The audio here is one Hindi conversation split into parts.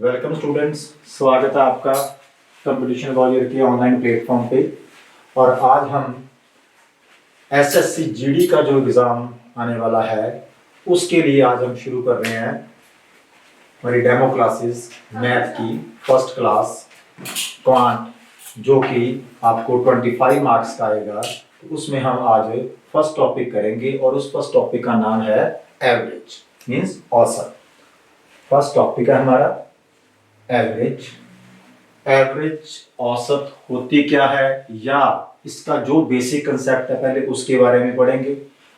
वेलकम स्टूडेंट्स, स्वागत है आपका कंपटीशन वॉरियर के ऑनलाइन प्लेटफॉर्म पे। और आज हम एसएससी जीडी का जो एग्ज़ाम आने वाला है उसके लिए आज हम शुरू कर रहे हैं हमारी डेमो क्लासेस मैथ की फर्स्ट क्लास क्वांट, जो कि आपको 25 मार्क्स का आएगा। तो उसमें हम आज फर्स्ट टॉपिक करेंगे और उस फर्स्ट टॉपिक का नाम है एवरेज, मीन्स औसत। फर्स्ट टॉपिक है हमारा एवरेज। एवरेज औसत होती क्या है, या इसका जो बेसिक कंसेप्ट है पहले उसके बारे में पढ़ेंगे।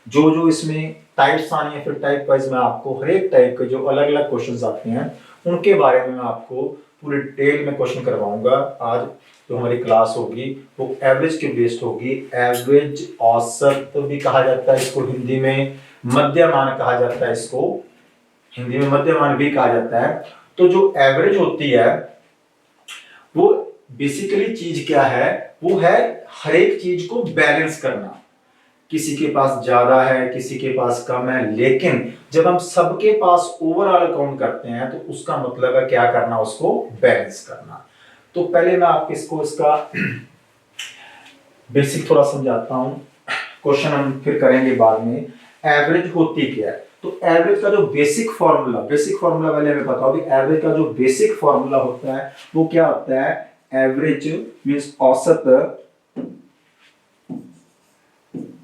जो जो इसमें टाइप्स आनी है, फिर टाइप वाइज मैं आपको हर एक टाइप के जो अलग अलग क्वेश्चंस आते हैं उनके बारे में मैं आपको पूरी डिटेल में क्वेश्चन करवाऊंगा। आज जो हमारी क्लास होगी वो एवरेज के बेस्ड होगी। एवरेज औसत भी कहा जाता है इसको, हिंदी में मध्यमान कहा जाता है इसको, हिंदी में मध्यमान भी कहा जाता है। तो जो एवरेज होती है वो बेसिकली चीज क्या है, वो है हर एक चीज को बैलेंस करना। किसी के पास ज्यादा है, किसी के पास कम है, लेकिन जब हम सबके पास ओवरऑल काउंट करते हैं तो उसका मतलब है क्या करना, उसको बैलेंस करना। तो पहले मैं आपको इसका बेसिक थोड़ा समझाता हूं, क्वेश्चन हम फिर करेंगे बाद में। एवरेज होती क्या है, तो एवरेज का जो बेसिक फॉर्मूला पहले हमें पता होगा। एवरेज का जो बेसिक फॉर्मूला होता है वो क्या होता है, एवरेज मींस औसत,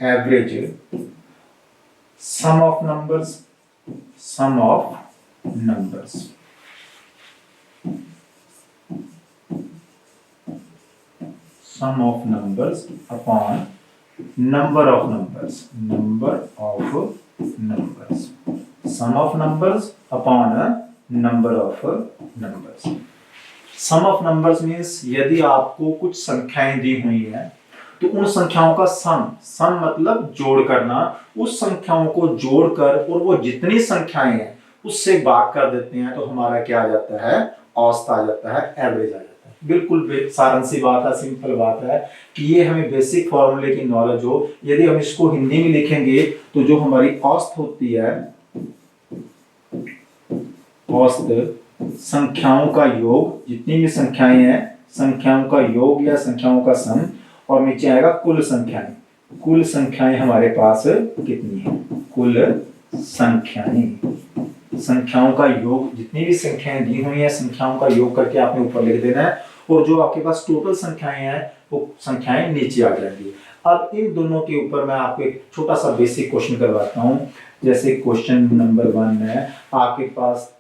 average some of numbers upon number of numbers sum of numbers upon a number of numbers। sum of numbers means यदि आपको कुछ संख्याएं दी हुई हैं तो उन संख्याओं का सम मतलब जोड़ करना, उस संख्याओं को जोड़कर और वो जितनी संख्याएं हैं उससे भाग कर देते हैं तो हमारा क्या आ जाता है, औसत आ जाता है, एवरेज आ जाता है। बिल्कुल साधारण सी बात है, सिंपल बात है कि ये हमें बेसिक फॉर्मूले की नॉलेज हो। यदि हम इसको हिंदी में लिखेंगे तो जो हमारी औसत होती है, औसत संख्याओं का योग, जितनी भी संख्याएं हैं संख्याओं का योग या संख्याओं का सम, और नीचे आएगा कुल संख्याएं। कुल संख्याएं हमारे पास कितनी है, कुल संख्याओं का योग, जितनी भी संख्याएं दी हुई हैं संख्याओं का योग करके आपने ऊपर लिख देना है, और जो आपके पास टोटल संख्याएं हैं वो संख्याएं नीचे आ जाएंगी। अब इन दोनों के ऊपर मैं आपको एक छोटा सा बेसिक क्वेश्चन करवाता हूं। जैसे क्वेश्चन नंबर 1 है, आपके पास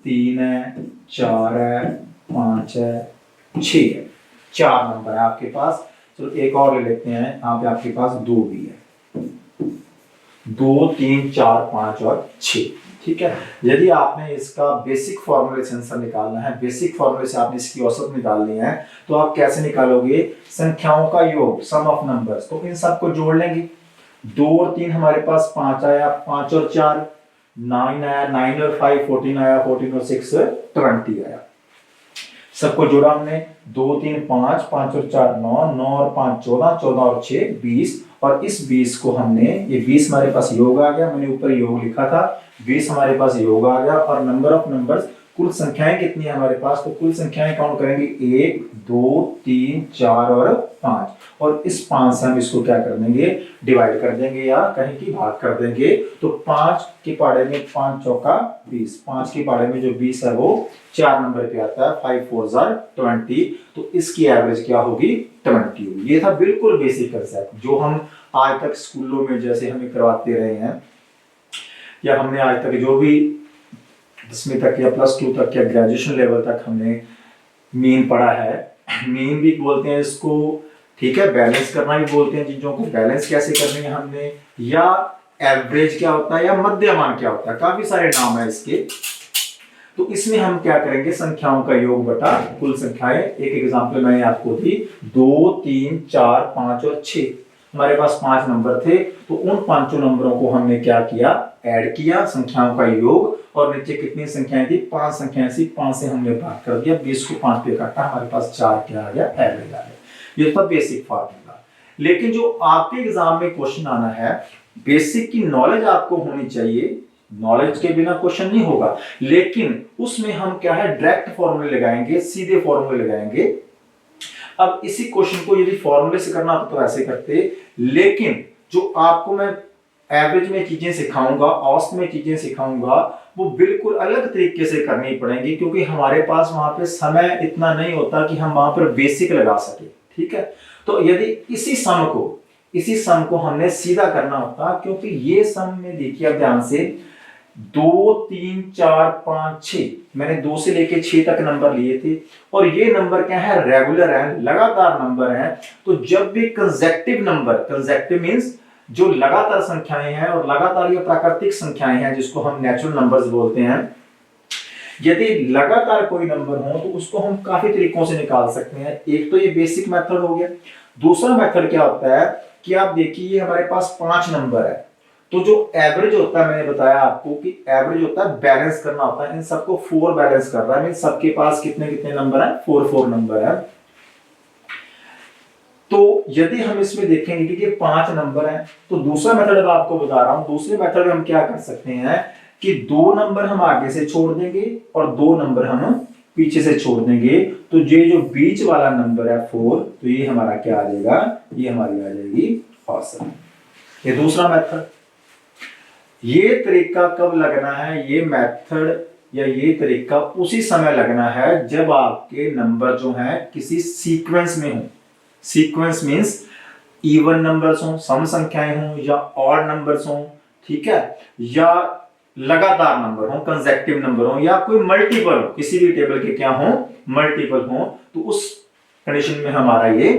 3 है, 4 है, 5 है, 6 है, 4 नंबर है आपके पास। चलो एक और ले लेते हैं, यहाँ पे आपके पास 2 भी है, 2, 3, 4, 5 और 6। ठीक है। यदि आपने इसका बेसिक फॉर्मूले से आंसर निकालना है, बेसिक फॉर्मूले से आपने इसकी औसत निकालनी है, तो आप कैसे निकालोगे, संख्याओं का योग, सम ऑफ नंबर्स, तो इन सबको जोड़ लेंगे। 2 और 3 हमारे पास 5 आया, 5 और 4 9 आया, 9 और 5 14 आया, 14 और 6 20 आया। सबको जोड़ा हमने, 2 3 5, 5 और 4 9, 9 और 5 14, 14 और 6 20, और इस 20 को हमने, ये 20 हमारे पास योग आ गया, मैंने ऊपर योग लिखा था, 20 हमारे पास योग आ गया। और नंबर ऑफ नंबर्स, कुल संख्याएं कितनी है हमारे पास, तो कुल संख्याएं काउंट करेंगे 1 2 3 4 और 5, और इस 5 से हम इसको क्या कर देंगे, डिवाइड कर देंगे या कहीं की भाग कर देंगे। तो 5 के पाड़े में 5 चौका 20, 5 के पाड़े में जो 20 है वो 4 नंबर पे आता है, 5 4 20, तो इसकी एवरेज क्या होगी, 20 होगी। ये था बिल्कुल बेसिक कंसेप्ट जो हम आज तक स्कूलों में जैसे हमें करवाते रहे हैं, या हमने आज तक जो भी 10वीं तक या +2 तक या ग्रेजुएशन लेवल तक हमने मीन पढ़ा है, मीन भी बोलते हैं इसको, ठीक है, बैलेंस करना भी बोलते हैं चीजों को, बैलेंस कैसे करनी है हमने, या एवरेज क्या होता है, या मध्यमान क्या होता है, काफी सारे नाम है इसके। तो इसमें हम क्या करेंगे, संख्याओं का योग बटा कुल संख्याएं। एक एग्जांपल मैंने आपको दी, 2 3 4 5 और 6, हमारे पास 5 नंबर थे, तो उन 5 नंबरों को हमने क्या किया, ऐड किया, संख्याओं का योग, और नीचे कितनी संख्याएं थी, 5 संख्याएं थी, 5 से हमने भाग कर दिया, 20 को 5 पे काटा, हमारे पास 4 क्या आ गया, एवरेज आ गया। ये था बेसिक फॉर्मूला। लेकिन जो आपके एग्जाम में क्वेश्चन आना है, बेसिक की नॉलेज आपको होनी चाहिए नॉलेज के बिना क्वेश्चन नहीं होगा, लेकिन उसमें हम क्या है डायरेक्ट फॉर्मूले लगाएंगे, सीधे फॉर्मूले लगाएंगे। अब इसी क्वेश्चन को यदि फॉर्मूले से करना होता तो ऐसे करते, लेकिन जो आपको मैं एवरेज में चीजें सिखाऊंगा, औसत में चीजें सिखाऊंगा, वो बिल्कुल अलग तरीके से करनी पड़ेंगी, क्योंकि हमारे पास वहां पे समय इतना नहीं होता कि हम वहां पर बेसिक लगा सके। ठीक है, तो यदि इसी सम को हमने सीधा करना होता, क्योंकि ये सम में देखिए अब ध्यान से 2 3 4 5 6, मैंने 2 से लेके 6 तक नंबर लिए थे, और ये नंबर क्या है रेगुलर है, लगातार नंबर है। तो जब भी कंसेक्टिव नंबर, कंसेक्टिव मींस जो लगातार संख्याएं हैं, और लगातार ये प्राकृतिक संख्याएं हैं जिसको हम नेचुरल नंबर्स बोलते हैं, यदि लगातार कोई नंबर हो तो उसको हम काफी तरीकों से निकाल सकते हैं। एक तो ये बेसिक मेथड हो गया। दूसरा मेथड क्या होता है कि आप देखिए हमारे पास 5 नंबर है, तो जो एवरेज होता है, मैंने बताया आपको कि एवरेज होता है बैलेंस करना होता है, इन सबको 4 बैलेंस कर रहा है, मीन सबके पास कितने कितने नंबर है, 4 नंबर है। तो यदि हम इसमें देखेंगे कि ये 5 नंबर है, तो दूसरा मेथड आपको बता रहा हूं, दूसरे मेथड में हम क्या कर सकते हैं कि 2 नंबर हम आगे से छोड़ देंगे और 2 नंबर हम पीछे से छोड़ देंगे, तो ये जो बीच वाला नंबर है 4, तो ये हमारा क्या आ जाएगा, ये हमारी आ जाएगी औसत। ये दूसरा मेथड। ये तरीका कब लगना है, ये मेथड या ये तरीका उसी समय लगना है जब आपके नंबर जो हैं किसी सीक्वेंस में हो। सीक्वेंस मींस इवन नंबर्स हो, सम संख्याएं हो, या ऑड नंबर्स हो, ठीक है, या लगातार नंबर हो, कंसेक्टिव नंबर हो, या कोई मल्टीपल हो, किसी भी टेबल के क्या हो, मल्टीपल हो, तो उस कंडीशन में हमारा ये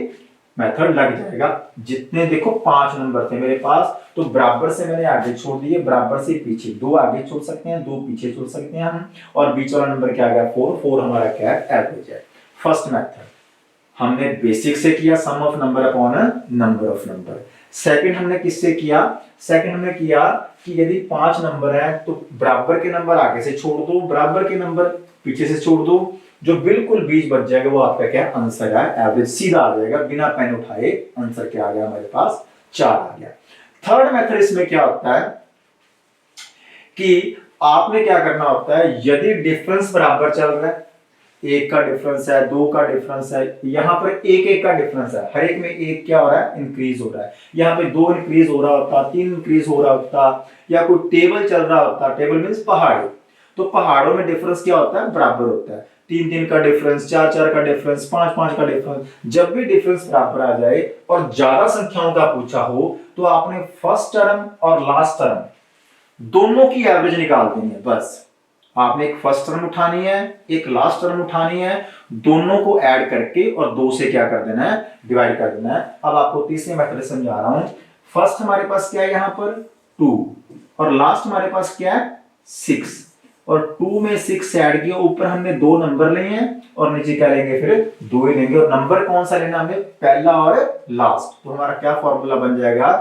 मेथड लग जाएगा। जितने देखो 5 नंबर थे मेरे पास, तो बराबर से मैंने आगे छोड़ दिए, बराबर से पीछे 2 आगे छोड़ सकते हैं, 2 पीछे छोड़ सकते हैं हम, और बीच वाला नंबर क्या आ गया 4 हमारा क्या है, एवरेज है। फर्स्ट मेथड हमने बेसिक से किया, sum of number upon number of number. Second हमने किससे किया, सेकंड हमने किया कि यदि 5 नंबर है तो बराबर के नंबर आगे से छोड़ दो, बराबर के नंबर पीछे से छोड़ दो, जो बिल्कुल बीच बच जाएगा वो आपका क्या आंसर है, एवरेज सीधा आ जाएगा बिना पेन उठाए। आंसर क्या आ गया हमारे पास, 4 आ गया। थर्ड मेथड इसमें क्या होता है कि आपने क्या करना होता है, यदि डिफरेंस बराबर चल रहा है, 1 का डिफरेंस है, 2 का डिफरेंस है, यहां पर 1 का डिफरेंस है, हर एक में 1 क्या हो रहा है, इंक्रीज हो रहा है, यहाँ पे 2 इंक्रीज हो रहा होता, 3 इंक्रीज हो रहा होता, या कोई टेबल चल रहा होता, टेबल मींस पहाड़ी, तो पहाड़ों में डिफरेंस क्या होता है, बराबर होता है। 3 का डिफरेंस, 4 का डिफरेंस, 5 का डिफरेंस, जब भी डिफरेंस बराबर आ जाए और ज्यादा संख्याओं का पूछा हो, तो आपने फर्स्ट टर्म और लास्ट टर्म दोनों की एवरेज निकाल देनी है। बस आपने एक फर्स्ट टर्म उठानी है, एक लास्ट टर्म उठानी है, दोनों को ऐड करके और 2 से क्या कर देना है, डिवाइड कर देना है। अब आपको तीसरे मेथड समझा रहा हूं। फर्स्ट हमारे पास क्या है, यहां पर 2, और लास्ट हमारे पास क्या है 6, और 2 में 6 से ऐड किया, ऊपर हमने 2 नंबर लिए हैं और नीचे क्या लेंगे, फिर 2 ही लेंगे, और नंबर कौन सा लेना हमें, पहला और लास्ट। तो हमारा क्या फॉर्मूला बन जाएगा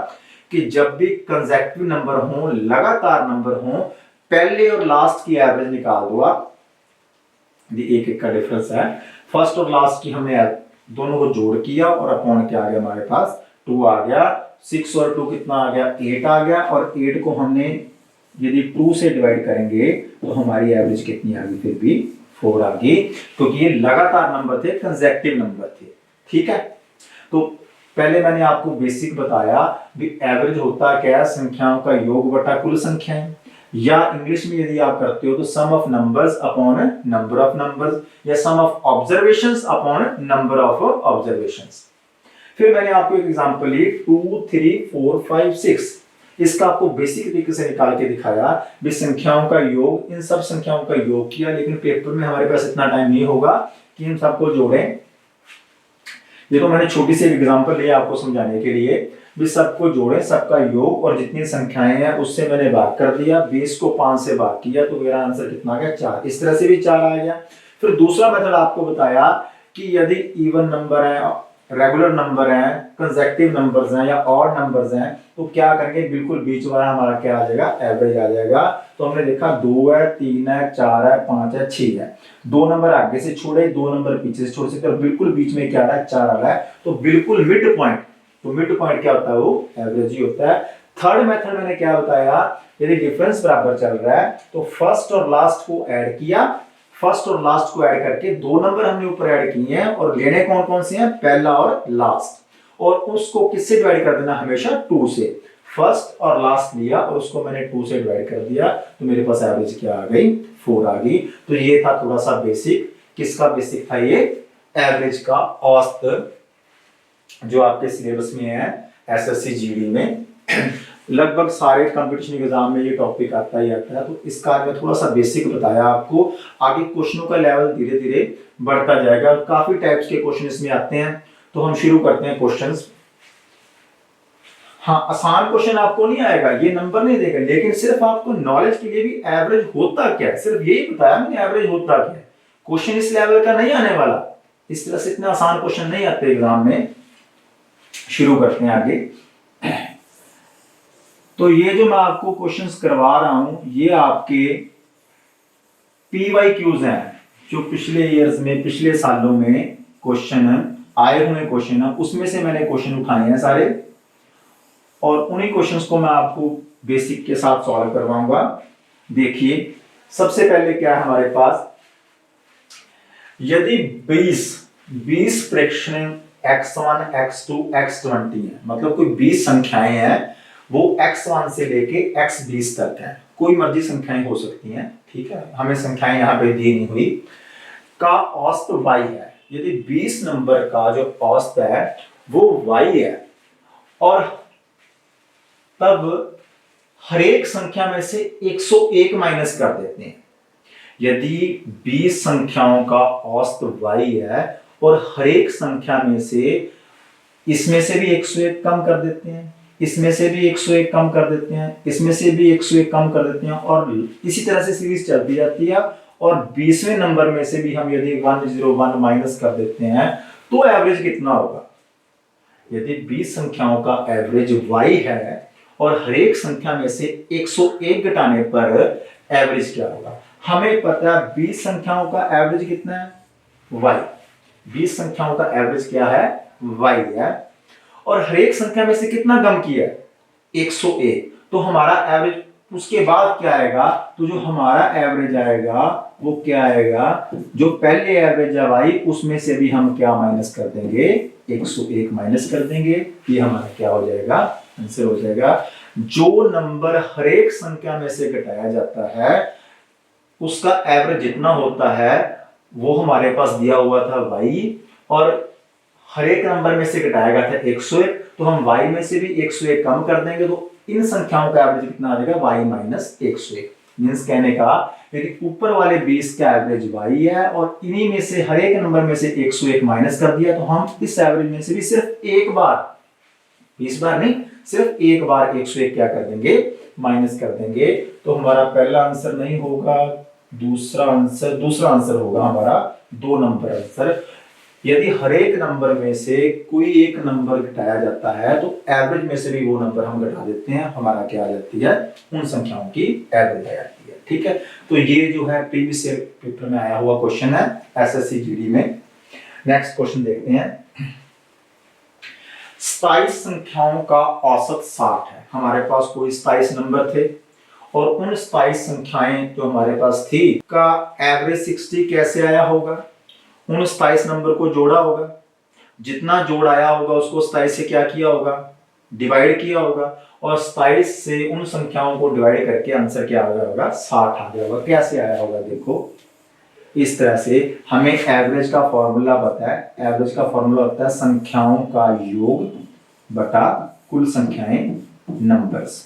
कि जब भी कंसेक्टिव नंबर हो, लगातार नंबर हो, पहले और लास्ट की एवरेज निकाल दो आप। ये 1 का डिफरेंस है, फर्स्ट और लास्ट की हमने दोनों को जोड़ किया, और अपॉन क्या आ गया हमारे पास 2 आ गया। 6 और 2 कितना आ गया, 8 आ गया, और 8 को हमने यदि 2 से डिवाइड करेंगे तो हमारी एवरेज कितनी आ गई, फिर भी 4 आ गई, क्योंकि ये लगातार नंबर थे, कंसेक्टिव नंबर थे। ठीक है, तो पहले मैंने आपको बेसिक बताया भी एवरेज होता क्या है, संख्याओं का योग बटा कुल संख्याएं, या इंग्लिश में यदि आप करते हो तो sum of numbers upon number of numbers, या sum of observations upon number of observations. फिर मैंने आपको एक एग्जांपल ली 2 3 4 5 6, इसका आपको बेसिक तरीके से निकाल के दिखाया भी संख्याओं का योग, इन सब संख्याओं का योग किया, लेकिन पेपर में हमारे पास इतना टाइम नहीं होगा कि हम सबको जोड़ें। देखो मैंने छोटी सी एग्जांपल लिया आपको समझाने के लिए, भी सबको जोड़े, सबका योग, और जितनी संख्याएं हैं उससे मैंने भाग कर दिया, 20 को 5 से भाग किया, तो मेरा आंसर कितना आ गया, 4। इस तरह से भी 4 आ गया। फिर दूसरा मेथड आपको बताया कि यदि इवन नंबर है, रेगुलर नंबर है, कंसेक्टिव नंबर्स हैं, या ऑड नंबर्स हैं, तो क्या करेंगे, बिल्कुल बीच वाला हमारा क्या आ जाएगा, एवरेज आ जाएगा। तो हमने देखा 2 है, 3 है, 4 है, 5 है, 6 है, 2 नंबर आगे से छोड़े, 2 नंबर पीछे से छोड़ सकते, और बिल्कुल बीच में क्या आ रहा है, 4 आ रहा है, तो बिल्कुल मिड पॉइंट। तो मिड पॉइंट क्या होता है, वो एवरेज ही होता है। थर्ड मेथड मैंने क्या बताया, यदि डिफरेंस बराबर चल रहा है तो फर्स्ट और लास्ट को ऐड किया, फर्स्ट और लास्ट को ऐड करके दो नंबर हमने ऊपर ऐड किए हैं और लेने कौन कौन से हैं, पहला और लास्ट, और उसको किससे डिवाइड कर देना, हमेशा 2 से। फर्स्ट और लास्ट लिया और उसको मैंने 2 से डिवाइड कर दिया तो मेरे पास एवरेज क्या आ गई, 4 आ गई। तो ये था थोड़ा सा बेसिक, किसका बेसिक था ये, एवरेज का, औसत, जो आपके सिलेबस में है एसएससी जीडी में। लगभग सारे कंपटीशन एग्जाम में ये टॉपिक आता ही आता है, तो इसका मैं थोड़ा सा बेसिक बताया आपको। आगे क्वेश्चनों का लेवल धीरे धीरे बढ़ता जाएगा, काफी टाइप्स के क्वेश्चन इसमें आते हैं। तो हम शुरू करते हैं क्वेश्चंस। हाँ, आसान क्वेश्चन आपको नहीं आएगा, ये नंबर नहीं देगा, लेकिन सिर्फ आपको नॉलेज के लिए भी एवरेज होता क्या है, सिर्फ यही बताया मैंने, एवरेज होता क्या है। क्वेश्चन इस लेवल का नहीं आने वाला, इस तरह से इतने आसान क्वेश्चन नहीं आते एग्जाम में। शुरू करते हैं आगे। तो ये जो मैं आपको क्वेश्चंस करवा रहा हूं, ये आपके PYQs हैं, जो पिछले ईयर्स में, पिछले सालों में क्वेश्चन आए हुए क्वेश्चन है, उसमें से मैंने क्वेश्चन उठाए हैं सारे, और उन्हीं क्वेश्चंस को मैं आपको बेसिक के साथ सॉल्व करवाऊंगा। देखिए, सबसे पहले क्या है हमारे पास, यदि 20 प्रेक्षण x1, x2, x20 है, मतलब कोई 20 संख्याएं हैं, वो x1 से लेके x20 तक है, कोई मर्जी संख्याएं हो सकती हैं, ठीक है, हमें संख्याएं यहां पे दी नहीं हुई, का औसत y है। यदि 20 नंबर का जो औसत है वो y है, और तब हर एक संख्या में से 101 माइनस कर देते हैं। यदि 20 संख्याओं का औसत y है और हर एक संख्या में से, इसमें से भी 101 कम कर देते हैं, इसमें से भी 101 कम कर देते हैं, इसमें से भी 101 कम कर देते हैं, और इसी तरह से सीरीज चलती जाती है। और 20वें नंबर में से भी हम यदि 101 माइनस कर देते हैं तो एवरेज कितना होगा। यदि 20 संख्याओं का एवरेज y है और हर एक संख्या में से 101 घटाने पर एवरेज क्या होगा। हमें पता है 20 संख्याओं का एवरेज कितना है, y। 20 संख्याओं का एवरेज क्या है, y है, और हर एक संख्या में से कितना कम किया है, 101। तो हमारा एवरेज, उसके बाद क्या आएगा, तो जो हमारा एवरेज आएगा वो क्या आएगा, जो पहले एवरेज है y, उसमें से भी हम क्या माइनस कर देंगे, 101 माइनस कर देंगे। ये हमारा क्या हो जाएगा, आंसर हो जाएगा। जो नंबर हर एक संख्या में से घटाया जाता है उसका एवरेज जितना होता है वो हमारे पास दिया हुआ था y, और हर एक नंबर में से घटाया गया था 101, तो हम y में से भी 101 कम कर देंगे, तो इन संख्याओं का एवरेज कितना आ जाएगा, y माइनस 101। मींस कहने का, यदि ऊपर वाले 20 का एवरेज y है और इन्हीं में से हर एक नंबर में से 101 माइनस कर दिया, तो हम इस एवरेज में से भी सिर्फ एक बार, 20 बार नहीं, सिर्फ एक बार 101 क्या कर देंगे, माइनस कर देंगे। तो हमारा पहला आंसर नहीं होगा, दूसरा आंसर होगा हमारा 2 नंबर आंसर। यदि हर एक नंबर में से कोई एक नंबर घटाया जाता है तो एवरेज में से भी वो नंबर हम घटा देते हैं, हमारा क्या आ जाती है, उन संख्याओं की एवरेज आ जाती है, ठीक है। तो ये जो है प्रीवियस ईयर पेपर में आया हुआ क्वेश्चन है एसएससी जीडी में। नेक्स्ट क्वेश्चन देखते हैं। 27 संख्याओं का औसत 60 है। हमारे पास कोई 27 नंबर थे और उन 27 संख्याएं जो हमारे पास थी का एवरेज 60 कैसे आया होगा। उन 27 नंबर को जोड़ा होगा, जितना जोड़ आया होगा उसको 27 से क्या किया होगा, डिवाइड किया होगा, और 27 से उन संख्याओं को डिवाइड करके आंसर क्या आ गया होगा, 60 आ गया होगा। कैसे आया होगा, देखो इस तरह से हमें एवरेज का फॉर्मूला पता है। एवरेज का फॉर्मूला होता है संख्याओं का योग बटा कुल संख्याएं, नंबर्स,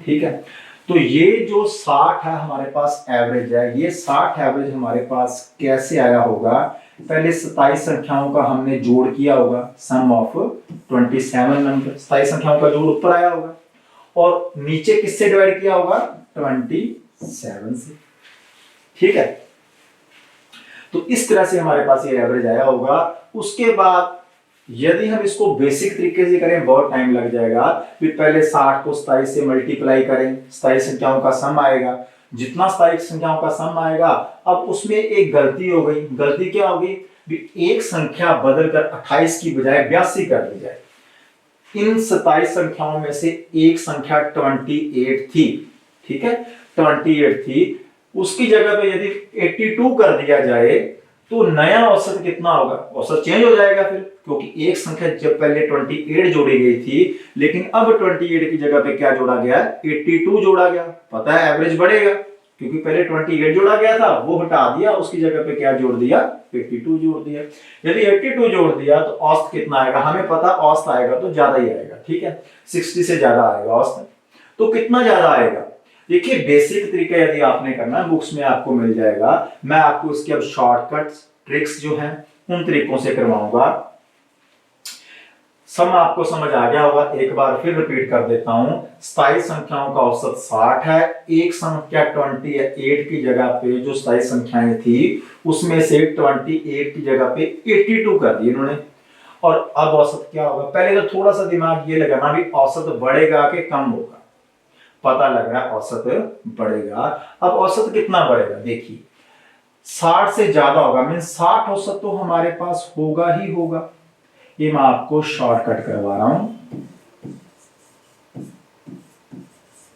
ठीक है। तो ये जो 60 है हमारे पास एवरेज है, ये 60 एवरेज हमारे पास कैसे आया होगा, पहले 27 संख्याओं का हमने जोड़ किया होगा, सम ऑफ 27 नंबर, 27 संख्याओं का जोड़ ऊपर आया होगा और नीचे किससे डिवाइड किया होगा, 27 से, ठीक है। तो इस तरह से हमारे पास ये एवरेज आया होगा। उसके बाद यदि हम इसको बेसिक तरीके से करें बहुत टाइम लग जाएगा, फिर पहले 60 को 27 से मल्टीप्लाई करें, 27 संख्याओं का सम आएगा, जितना 27 संख्याओं का सम आएगा। अब उसमें एक गलती हो गई, गलती क्या होगी, एक संख्या बदलकर 28 की बजाय 82 कर दी जाए। इन 27 संख्याओं में से एक संख्या 28 थी, ठीक है, 28 थी, उसकी जगह पे यदि 82 कर दिया जाए तो नया औसत कितना होगा? औसत चेंज हो जाएगा फिर, क्योंकि एक संख्या जब पहले 28 जोड़ी गई थी, लेकिन अब 28 की जगह पे क्या जोड़ा गया? 82 जोड़ा गया। पता है एवरेज बढ़ेगा, क्योंकि पहले 28 जोड़ा गया था, वो हटा दिया, उसकी जगह पे क्या जोड़ दिया? 82 जोड़ दिया। यदि 82 जोड़ दिया तो औसत कितना आएगा? हमें पता औसत आएगा तो ज्यादा ही आएगा, ठीक है, 60 से ज्यादा आएगा औसत। तो कितना ज्यादा आएगा? देखिए बेसिक तरीका यदि आपने करना बुक्स में आपको मिल जाएगा, मैं आपको इसके अब शॉर्टकट्स ट्रिक्स जो हैं उन तरीकों से करवाऊंगा। सम आपको समझ आ गया होगा, एक बार फिर रिपीट कर देता हूं। 27 संख्याओं का औसत 60 है, एक संख्या 28 की जगह पे जो 27 संख्याएं थी उसमें से 28 की जगह पे 82 कर दिए इन्होंने। और अब औसत क्या होगा? पहले तो थोड़ा सा दिमाग ये लगाना भी औसत बढ़ेगा कि कम होगा। पता लग रहा है औसत बढ़ेगा। अब औसत कितना बढ़ेगा? देखिए 60 से ज्यादा होगा, मीन 60 औसत तो हमारे पास होगा ही होगा। ये मैं आपको शॉर्टकट करवा रहा हूं,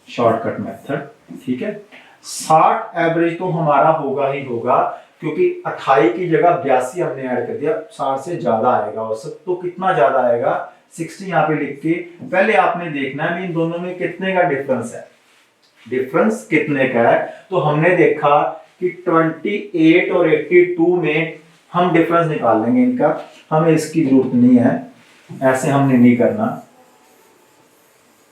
शॉर्टकट मेथड, ठीक है। 60 एवरेज तो हमारा होगा ही होगा, क्योंकि 28 की जगह 82 हमने ऐड कर दिया, 60 से ज्यादा आएगा औसत। तो कितना ज्यादा आएगा? 60 यहां पे लिख के पहले आपने देखना है इन दोनों में कितने का डिफरेंस है, डिफरेंस कितने का है। तो हमने देखा कि 28 और 82 में हम डिफरेंस निकाल लेंगे इनका, हमें इसकी जरूरत नहीं है, ऐसे हमने नहीं करना।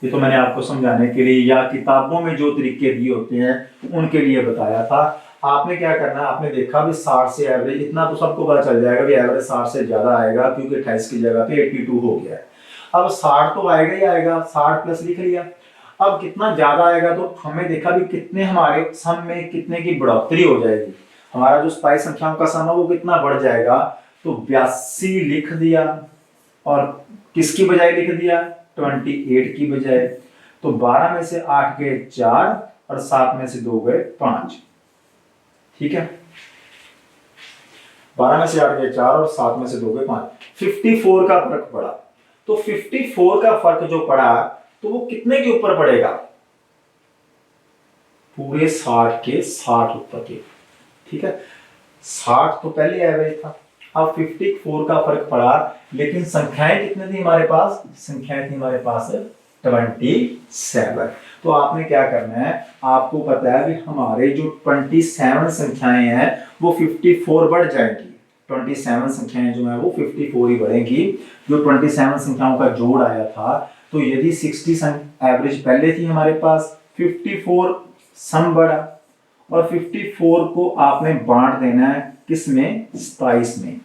ये तो मैंने आपको समझाने के लिए या किताबों में जो तरीके दिए होते हैं उनके लिए बताया था। आपने क्या करना है, आपने देखा भी 60 से एवरेज, इतना तो सबको पता चल जाएगा भी एवरेज 60 से ज्यादा आएगा, क्योंकि 28 की जगह पे 82 हो गया है। अब 60 तो आएगा ही आएगा, 60 प्लस लिख लिया। अब कितना ज्यादा आएगा तो हमें देखा भी कितने हमारे सम में कितने की बढ़ोतरी हो जाएगी। हमारा जो 27 संख्याओं का सम है वो कितना बढ़ जाएगा? तो 82 लिख दिया, और किसकी बजाय लिख दिया? 28 की बजाय। तो 12 में से 8 गए 4 और 7 में से 2 गए 5, ठीक है। 12 में से 8 गए 4 और 7 में से 2 गए 5, 54 का फर्क पड़ा। तो 54 का फर्क जो पड़ा तो वो कितने के ऊपर पड़ेगा? पूरे 60 के 60 ऊपर के, ठीक है। 60 तो पहले एवरेज था, अब 54 का फर्क पड़ा, लेकिन संख्याएं कितने थी हमारे पास? संख्याएं थी हमारे पास 27। तो आपने क्या करना है, आपको पता है कि हमारे जो 27 संख्याएं हैं वो 54 बढ़ जाएंगी। 27 संख्याएं जो है वो 54 ही बढ़ेंगी। जो 27 संख्याओं का जोड़ आया था, तो यदि 60 एवरेज पहले थी हमारे पास, 54 सम बढ़ा, और 54 को आपने बांट देना है किसमें? 27 में।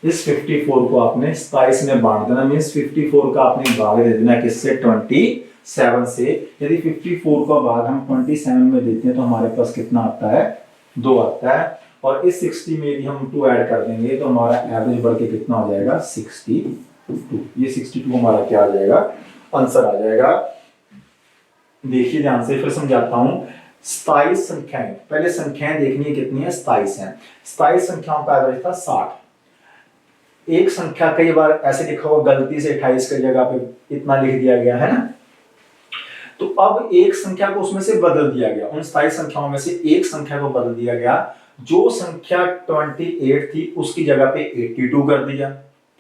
इस 54 को आपने 27 में बांट देना, मींस 54 का आपने भाग दे देना किससे? 27 से। यदि 54 का भाग हम 27 में देते हैं तो हमारे पास कितना आता है? 2 आता है। और इस 60 में यदि हम 2 ऐड कर देंगे तो हमारा एवरेज बढ़ के कितना हो जाएगा? 62। ये 62 हमारा क्या आ जाएगा? आंसर आ जाएगा। देखिए ध्यान से फिर समझाता हूं। 27 संख्याएं, पहले संख्याएं देखनी है कितनी है? 27 है। 27 संख्याओं का एवरेज था 60। एक संख्या कई बार ऐसे लिखा हुआ गलती से 28 की जगह पे इतना लिख दिया गया है ना, तो अब एक संख्या को उसमें से बदल दिया गया, उन 27 संख्याओं में से एक संख्या को बदल दिया गया। जो संख्या 28 थी उसकी जगह पे 82 कर दिया।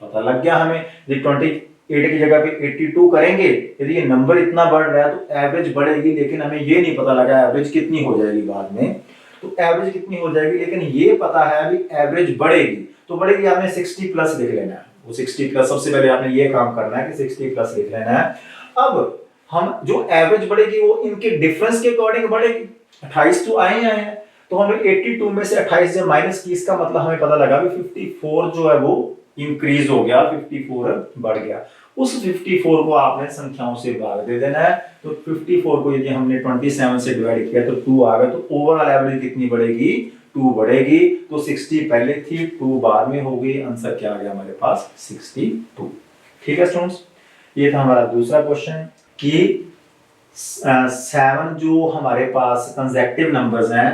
पता लग गया हमें, यदि 28 की जगह पे 82 करेंगे, यदि ये नंबर इतना बढ़ रहा है तो एवरेज बढ़ेगी, लेकिन हमें ये नहीं पता लगा एवरेज कितनी हो जाएगी बाद में। तो एवरेज कितनी हो जाएगी, लेकिन ये पता है भी एवरेज बढ़ेगी। तो बढ़ेगी, आपने 60 प्लस लिख लेना है। वो 60 प्लस, सबसे पहले आपने ये काम करना है कि 60 प्लस लिख लेना है। अब हम जो एवरेज बढ़ेगी वो इनके डिफरेंस के अकॉर्डिंग बढ़ेगी। 28 तो आए हैं, तो हमें 82 में से 28 जब माइनस की, इसका मतलब हमें पता लगा भी 54 जो है वो इंक्रीज हो गया, 54 बढ़ गया। उस 54 को आपने संख्याओं से भाग दे देना है। तो 54 को यदि हमने 27 से डिवाइड किया तो 2 आ गया। तो ओवरऑल एवरेज कितनी बढ़ेगी? 2 बढ़ेगी। तो 60 पहले थी, 2 बाद में हो गई। आंसर क्या आ गया हमारे पास? 62। ठीक है स्टूडेंट्स, ये था हमारा दूसरा क्वेश्चन कि 7 जो हमारे पास कंसेक्टिव नंबर्स हैं,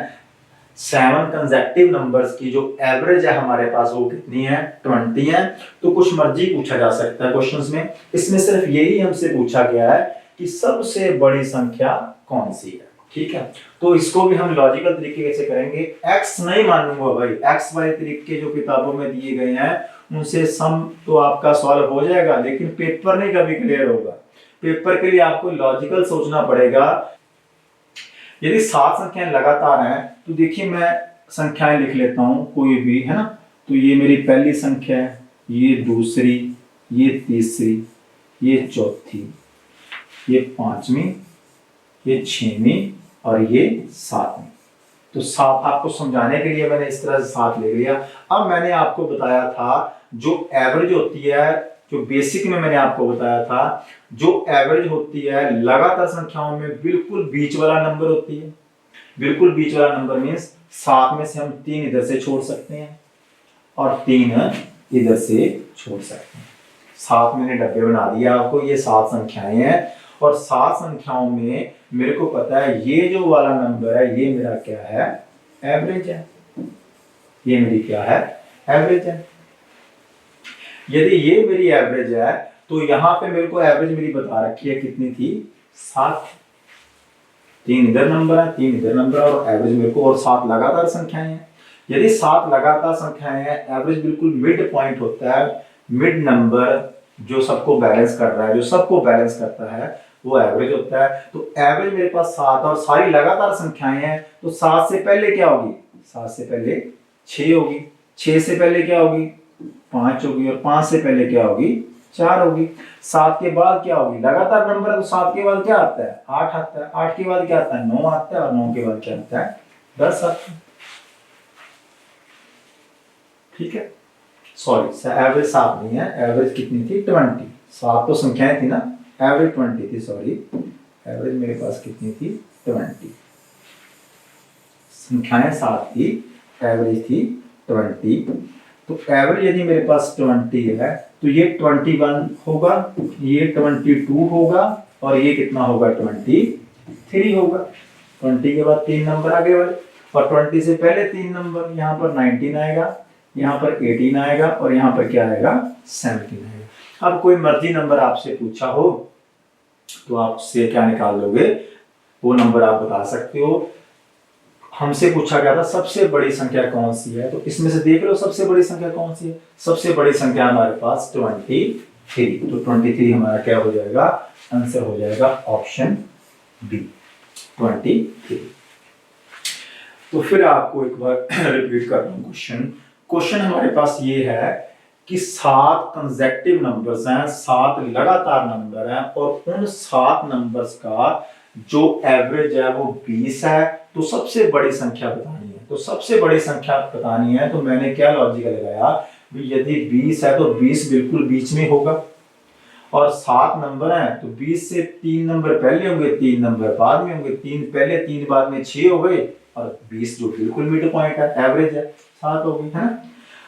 7 कंसेक्टिव नंबर्स की जो एवरेज है हमारे पास वो कितनी है, 20 है। तो कुछ मर्जी पूछा जा सकता है क्वेश्चंस में, इसमें सिर्फ यही हमसे पूछा गया है कि सबसे बड़ी संख्या कौन सी है। ठीक है, तो इसको भी हम लॉजिकल तरीके से करेंगे। एक्स नहीं मानूंगा भाई, एक्स वाले तरीके जो किताबों में दिए गए हैं उनसे सम तो आपका सॉल्व हो जाएगा, लेकिन पेपर नहीं कभी क्लियर होगा। पेपर के लिए आपको लॉजिकल सोचना पड़ेगा। यदि 7 संख्याएं लगातार हैं तो देखिए मैं संख्याएं लिख लेता हूं कोई भी, है ना। तो ये मेरी पहली संख्या है, ये दूसरी, ये तीसरी, ये चौथी, ये पांचवी, ये छठवीं और ये सातवीं। तो 7 आपको समझाने के लिए मैंने इस तरह से 7 ले लिया। अब मैंने आपको बताया था जो एवरेज होती है, जो बेसिक में मैंने आपको बताया था जो एवरेज होती है लगातार संख्याओं में बिल्कुल बीच वाला नंबर होती है। बिल्कुल बीच वाला नंबर मीन्स 7 में से हम 3 इधर से छोड़ सकते हैं और 3 इधर से छोड़ सकते हैं। 7 मैंने डब्बे बना दिया आपको, ये 7 संख्याएं हैं और 7 संख्याओं में मेरे को पता है ये जो वाला नंबर है ये मेरा क्या है, एवरेज है। ये मेरी क्या है, एवरेज है। यदि ये मेरी एवरेज है तो यहां पे मेरे को एवरेज मेरी बता रखी है कितनी थी, 7। 3 इधर नंबर है, 3 इधर नंबर है और एवरेज मेरे को, और 7 लगातार संख्याएं हैं। यदि 7 लगातार संख्याएं हैं, एवरेज बिल्कुल मिड पॉइंट होता है, मिड नंबर जो सबको बैलेंस कर रहा है, जो सबको बैलेंस करता है वो एवरेज होता है। तो एवरेज मेरे पास 7 और सारी लगातार संख्याएं हैं। तो 7 से पहले क्या होगी, 7 से पहले 6 होगी, 6 से पहले क्या होगी, 5 होगी और 5 से पहले क्या होगी, 4 होगी। 7 के बाद क्या होगी, लगातार नंबर है तो 7 के बाद क्या आता है, 8 आता है। 8 के बाद क्या आता है, 9 आता है और 9 के बाद क्या आता है, 10 आता है। ठीक है, सॉरी एवरेज 7 नहीं है, एवरेज कितनी थी, 20। 7 तो संख्याएं थी ना, एवरेज 20 थी, सॉरी एवरेज मेरे पास कितनी थी, 20। संख्याएं 7 थी, एवरेज थी 20। तो एवरेज यदि मेरे पास 20 है तो ये 21 होगा, ये 22 होगा और ये कितना होगा, 23 होगा। 20 के बाद 3 नंबर आगे वाले और 20 से पहले 3 नंबर, यहाँ पर 19 आएगा, यहाँ पर 18 आएगा और यहाँ पर क्या आएगा, 17 आएगा। अब कोई मर्जी नंबर आपसे पूछा हो तो आपसे क्या निकाल लोगे, वो नंबर आप बता सकते हो। हमसे पूछा गया था सबसे बड़ी संख्या कौन सी है, तो इसमें से देख लो सबसे बड़ी संख्या कौन सी है। सबसे बड़ी संख्या हमारे पास 23। तो 23 हमारा क्या हो जाएगा, आंसर हो जाएगा ऑप्शन बी, 23। तो फिर आपको एक बार रिपीट कर रहा हूं क्वेश्चन हमारे पास ये है कि 7 कंसेक्टिव नंबर्स हैं, 7 लगातार नंबर हैं और उन 7 नंबर्स का जो एवरेज है वो 20 है। तो सबसे बड़ी संख्या बतानी है, तो सबसे बड़ी संख्या बतानी है तो मैंने क्या लॉजिक लगाया, यदि 20 है तो 20 बिल्कुल बीच में होगा और 7 नंबर हैं तो 20 से 3 नंबर पहले होंगे, 3 नंबर बाद में होंगे, 3 पहले 3 बाद में 6 हो गए और 20 जो बिल्कुल मिड पॉइंट है, एवरेज है 7 हो गई, है ना।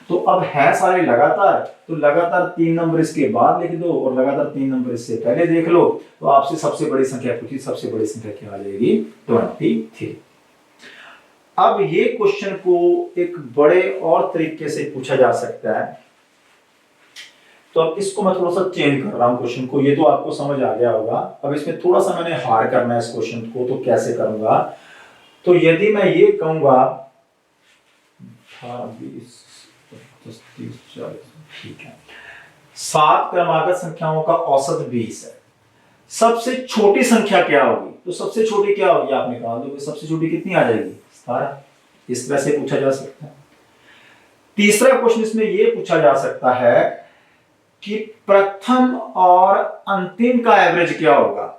तो अब है सारे लगातार, तो लगातार 3 नंबर इसके बाद लिख दो और लगातार 3 नंबर इससे पहले देख लो। तो आपसे सबसे बड़ी संख्या पूछी, सबसे बड़ी संख्या क्या आ जाएगी, 23। अब ये क्वेश्चन को एक बड़े और तरीके से पूछा जा सकता है, तो अब इसको मैं थोड़ा सा चेंज कर रहा हूं क्वेश्चन को। ये तो आपको समझ आ गया होगा, अब इसमें थोड़ा सा मैंने हार्ड करना है इस क्वेश्चन को। तो कैसे करूंगा, तो यदि मैं ये कहूंगा 20 25 30 40, ठीक है, 7 क्रमागत संख्याओं का औसत 20 है, सबसे छोटी संख्या क्या होगी, तो सबसे छोटी क्या होगी आप निकाल दोगे, सबसे छोटी कितनी आ जाएगी, 17। इस तरह से पूछा जा सकता है। तीसरा क्वेश्चन इसमें यह पूछा जा सकता है कि प्रथम और अंतिम का एवरेज क्या होगा।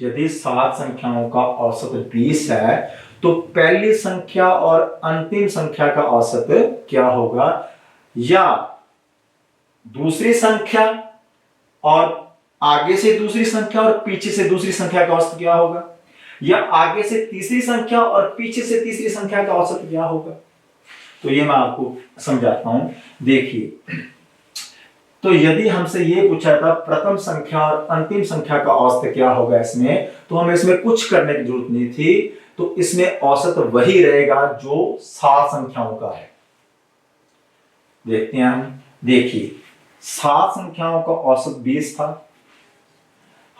यदि 7 संख्याओं का औसत 20 है तो पहली संख्या और अंतिम संख्या का औसत क्या होगा, या दूसरी संख्या और आगे से दूसरी संख्या और पीछे से दूसरी संख्या का औसत क्या होगा, या आगे से तीसरी संख्या और पीछे से तीसरी संख्या का औसत क्या होगा। तो ये मैं आपको समझाता हूं, देखिए। तो यदि हमसे ये पूछा था प्रथम संख्या और अंतिम संख्या का औसत क्या होगा इसमें, तो हमें इसमें कुछ करने की जरूरत नहीं थी। तो इसमें औसत वही रहेगा जो 7 संख्याओं का है। देखते हैं हम, देखिए 7 संख्याओं का औसत 20 था।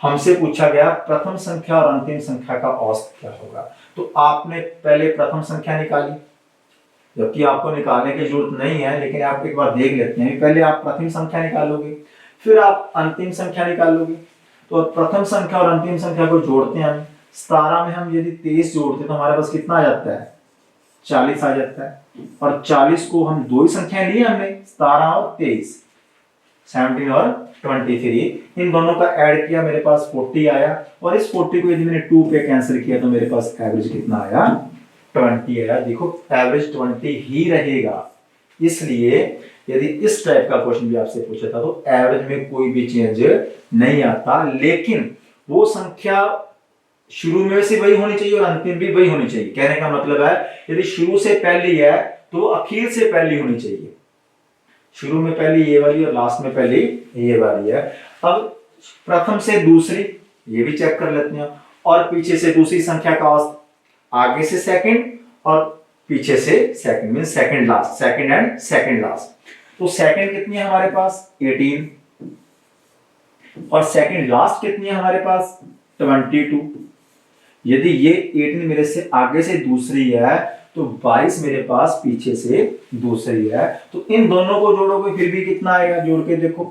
हमसे पूछा गया प्रथम संख्या और अंतिम संख्या का औसत क्या होगा। तो आपने पहले प्रथम संख्या निकाली, जबकि आपको निकालने की जरूरत नहीं है, लेकिन आप एक बार देख लेते हैं। पहले आप प्रथम संख्या निकालोगे, फिर आप अंतिम संख्या निकालोगे। तो प्रथम संख्या और अंतिम संख्या को जोड़ते हैं हम। 17 में हम यदि 23 जोड़ते हैं तो हमारे पास कितना आ जाता है, 40 आ जाता है। और 40 को हम दो ही संख्याएं लिए हमने, 17 और 23, 17 और 23। इन दोनों का ऐड किया, मेरे पास 40 आया। और इस 40 को यदि मैंने 2 पे कैंसिल किया तो मेरे पास एवरेज कितना आया, 20 आया। देखो एवरेज 20 ही रहेगा। इसलिए यदि इस टाइप का क्वेश्चन भी आपसे पूछा था तो एवरेज में कोई भी चेंज नहीं आता, लेकिन वो संख्या शुरू में से वही होनी चाहिए और अंतिम भी वही होनी चाहिए। कहने का मतलब है यदि शुरू से पहली है तो आखिर से पहली होनी चाहिए। शुरू में पहली ये वाली और लास्ट में पहली ये वाली है। अब प्रथम से दूसरी ये भी चेक कर लेते हैं, और पीछे से दूसरी संख्या का औसत, आगे से सेकंड और पीछे से second, mean second last, second and second last. तो सेकंड कितनी है हमारे पास, 18, और सेकंड लास्ट कितनी है हमारे पास, 22। यदि ये 18 मेरे से आगे से दूसरी है तो 22 मेरे पास पीछे से दूसरी है। तो इन दोनों को जोड़ोगे फिर भी कितना आएगा, जोड़ के देखो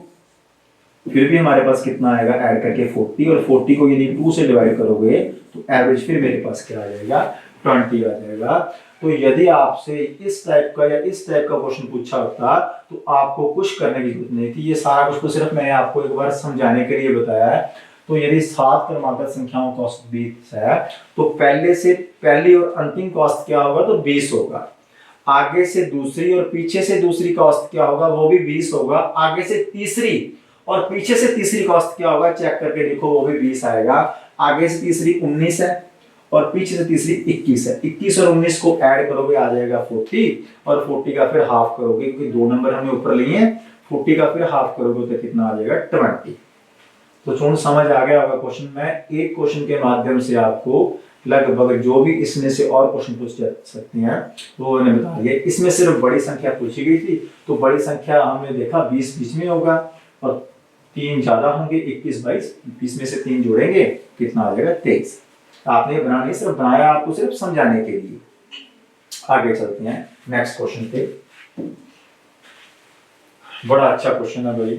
फिर भी हमारे पास कितना आएगा, ऐड करके 40, और 40 को यदि 2 से डिवाइड करोगे तो एवरेज फिर मेरे पास क्या आ जाएगा, 20 आ जाएगा। तो यदि आपसे इस टाइप का या इस टाइप का क्वेश्चन पूछा होता तो आपको कुछ करने की जरूरत नहीं थी। ये सारा कुछ तो सिर्फ मैंने आपको एक बार समझाने के लिए बताया है। तो यदि 7 क्रमांकित संख्याओं का औसत 20 है तो पहले से पहली और अंतिम का औसत क्या होगा, तो 20 होगा। आगे से दूसरी और पीछे से दूसरी का औसत क्या होगा, वो भी 20 होगा। आगे से तीसरी और पीछे से तीसरी का औसत क्या होगा, चेक करके देखो, वो भी 20 आएगा। आगे से तीसरी 19 है और पीछे से तीसरी 21 है। 21 और 19 को ऐड करोगे आ जाएगा 40, और 40 का फिर हाफ करोगे क्योंकि 2 नंबर हमने ऊपर लिए हैं। 40 का फिर हाफ करोगे तो कितना आ जाएगा, 20। तो चूंकि समझ आ गया होगा क्वेश्चन। मैं एक क्वेश्चन के माध्यम से आपको लगभग जो भी इसमें से और क्वेश्चन पूछ सकते हैं वो मैंने बता दिया। इसमें सिर्फ बड़ी संख्या पूछी गई थी, तो बड़ी संख्या हमने देखा 20 बीच में होगा और 3 ज्यादा होंगे, 21 22, 20 में से 3 जोड़ेंगे कितना आ जाएगा, 23। आपने बना नहीं, सिर्फ बनाया आपको सिर्फ समझाने के लिए। आगे चलते हैं नेक्स्ट क्वेश्चन पे। बड़ा अच्छा क्वेश्चन है भाई।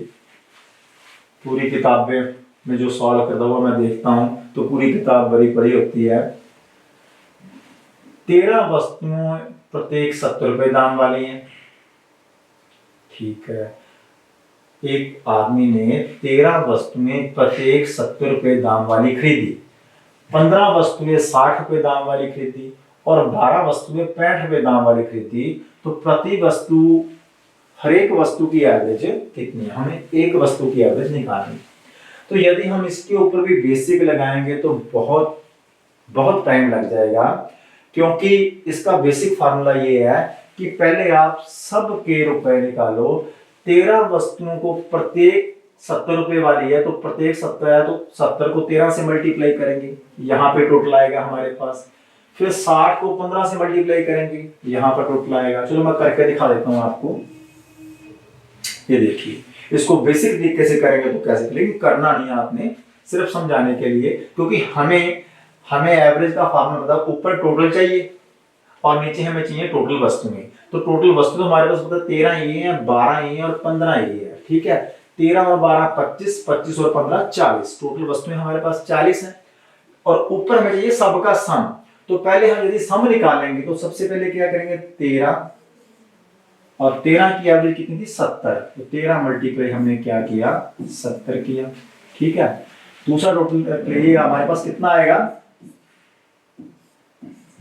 पूरी किताबें में जो सॉल्व करता हुआ मैं देखता हूं तो पूरी किताब बड़ी बड़ी होती है। 13 वस्तुएं प्रत्येक 70 रुपए दाम वाली हैं। ठीक है, एक आदमी ने 13 वस्तुएं प्रत्येक 70 रुपए दाम वाली खरीदी, 15 वस्तुएं 60 रुपए दाम वाली खरीदी और 12 वस्तुएं 65 रुपए दाम वाली खरीदी। तो प्रति वस्तु, हर एक वस्तु की एवरेज कितनी है, हमें एक वस्तु की एवरेज निकालनी। तो यदि हम इसके ऊपर भी बेसिक लगाएंगे तो बहुत बहुत टाइम लग जाएगा, क्योंकि इसका बेसिक फार्मूला ये है कि पहले आप सब के रुपए निकालो। 13 वस्तुओं को प्रत्येक 70 रुपए वाली है तो प्रत्येक 70 है तो 70 को 13 से मल्टीप्लाई करेंगे, यहाँ पे टोटल आएगा हमारे पास। फिर 60 को 15 से मल्टीप्लाई करेंगे, यहाँ पर टोटल आएगा। चलो मैं करके दिखा देता हूँ आपको। ये देखिए, इसको बेसिक तरीके से करेंगे तो कैसे, लेकिन करना नहीं है आपने, सिर्फ समझाने के लिए, क्योंकि हमें एवरेज का फार्मूला पता, ऊपर टोटल चाहिए और नीचे हमें चाहिए टोटल वस्तुएं। तो टोटल वस्तु तो हमारे पास पता 13 ये है, 12 ये है और 15 ये है। ठीक है, 13 और 12 25, 25 और 15 40, टोटल वस्तुएं हमारे पास 40 है। और ऊपर हमें चाहिए सबका सम। तो पहले हम यदि सम निकालेंगे तो सबसे पहले क्या करेंगे, 13 और 13 की एवरेज कितनी थी, 70। तो 13 मल्टीप्लाई हमने क्या किया, 70 किया। ठीक है, दूसरा टोटल ये हमारे पास कितना आएगा,